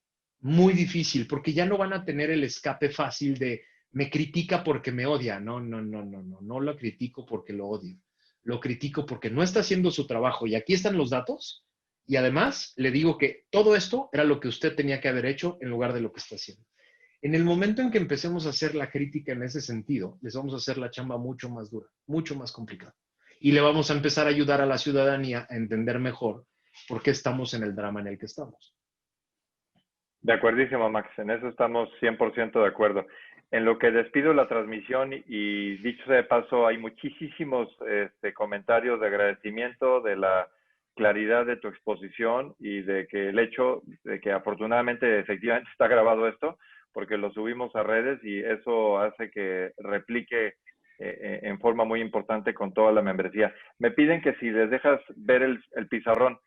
[SPEAKER 3] porque ya no van a tener el escape fácil de me critica porque me odia. No lo critico porque lo odio. Lo critico porque no está haciendo su trabajo y aquí están los datos. Y además le digo que todo esto era lo que usted tenía que haber hecho en lugar de lo que está haciendo. En el momento en que empecemos a hacer la crítica en ese sentido, les vamos a hacer la chamba mucho más dura, mucho más complicada. Y le vamos a empezar a ayudar a la ciudadanía a entender mejor por qué estamos en el drama en el que estamos.
[SPEAKER 1] De acuerdísimo, Max. En eso estamos 100% de acuerdo. En lo que despido la transmisión y dicho sea de paso, hay muchísimos comentarios de agradecimiento de la claridad de tu exposición y de que el hecho de que afortunadamente efectivamente está grabado esto, porque lo subimos a redes y eso hace que replique en forma muy importante con toda la membresía. Me piden que si les dejas ver el pizarrón,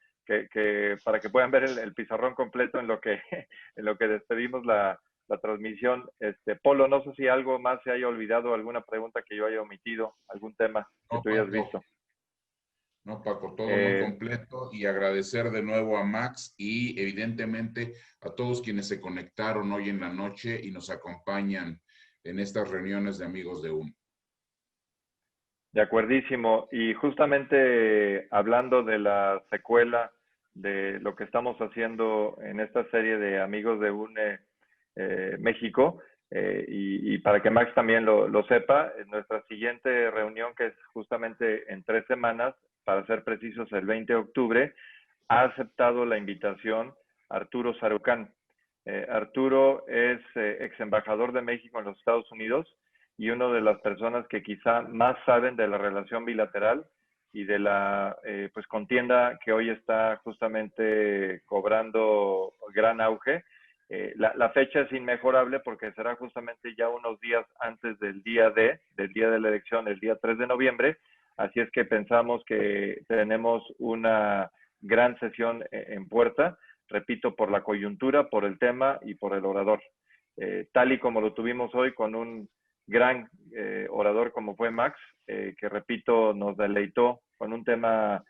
[SPEAKER 1] para que puedan ver el pizarrón completo en lo que despedimos la transmisión. Polo, no sé si algo más se haya olvidado, alguna pregunta que yo haya omitido, algún tema que tú hayas visto.
[SPEAKER 2] No, Paco, todo muy completo y agradecer de nuevo a Max y evidentemente a todos quienes se conectaron hoy en la noche y nos acompañan en estas reuniones de amigos de UM.
[SPEAKER 1] De acuerdísimo. Y justamente hablando de la secuela de lo que estamos haciendo en esta serie de Amigos de UNE México, y para que Max también lo sepa, en nuestra siguiente reunión, que es justamente en 3 semanas, para ser precisos el 20 de octubre, ha aceptado la invitación Arturo Sarucán. Arturo es ex embajador de México en los Estados Unidos y una de las personas que quizá más saben de la relación bilateral y de la pues contienda que hoy está justamente cobrando gran auge. La fecha es inmejorable porque será justamente ya unos días antes del día de la elección, el día 3 de noviembre. Así es que pensamos que tenemos una gran sesión en puerta, repito, por la coyuntura, por el tema y por el orador. Tal y como lo tuvimos hoy con un gran orador como fue Max, que repito, nos deleitó con un tema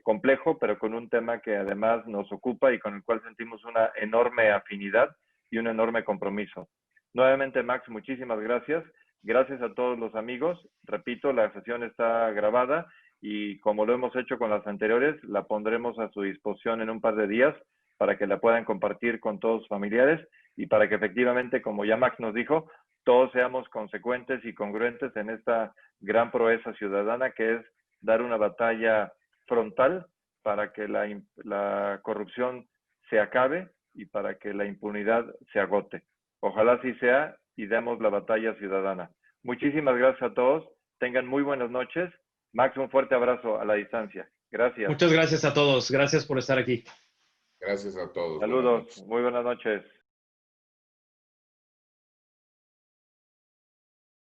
[SPEAKER 1] complejo, pero con un tema que además nos ocupa y con el cual sentimos una enorme afinidad y un enorme compromiso. Nuevamente, Max, muchísimas gracias. Gracias a todos los amigos. Repito, la sesión está grabada y como lo hemos hecho con las anteriores, la pondremos a su disposición en un par de días para que la puedan compartir con todos sus familiares y para que efectivamente, como ya Max nos dijo, todos seamos consecuentes y congruentes en esta gran proeza ciudadana que es dar una batalla frontal para que la corrupción se acabe y para que la impunidad se agote. Ojalá así sea y demos la batalla ciudadana. Muchísimas gracias a todos. Tengan muy buenas noches. Max, un fuerte abrazo a la distancia. Gracias.
[SPEAKER 3] Muchas gracias a todos. Gracias por estar aquí.
[SPEAKER 2] Gracias a todos.
[SPEAKER 1] Saludos. Muy buenas noches.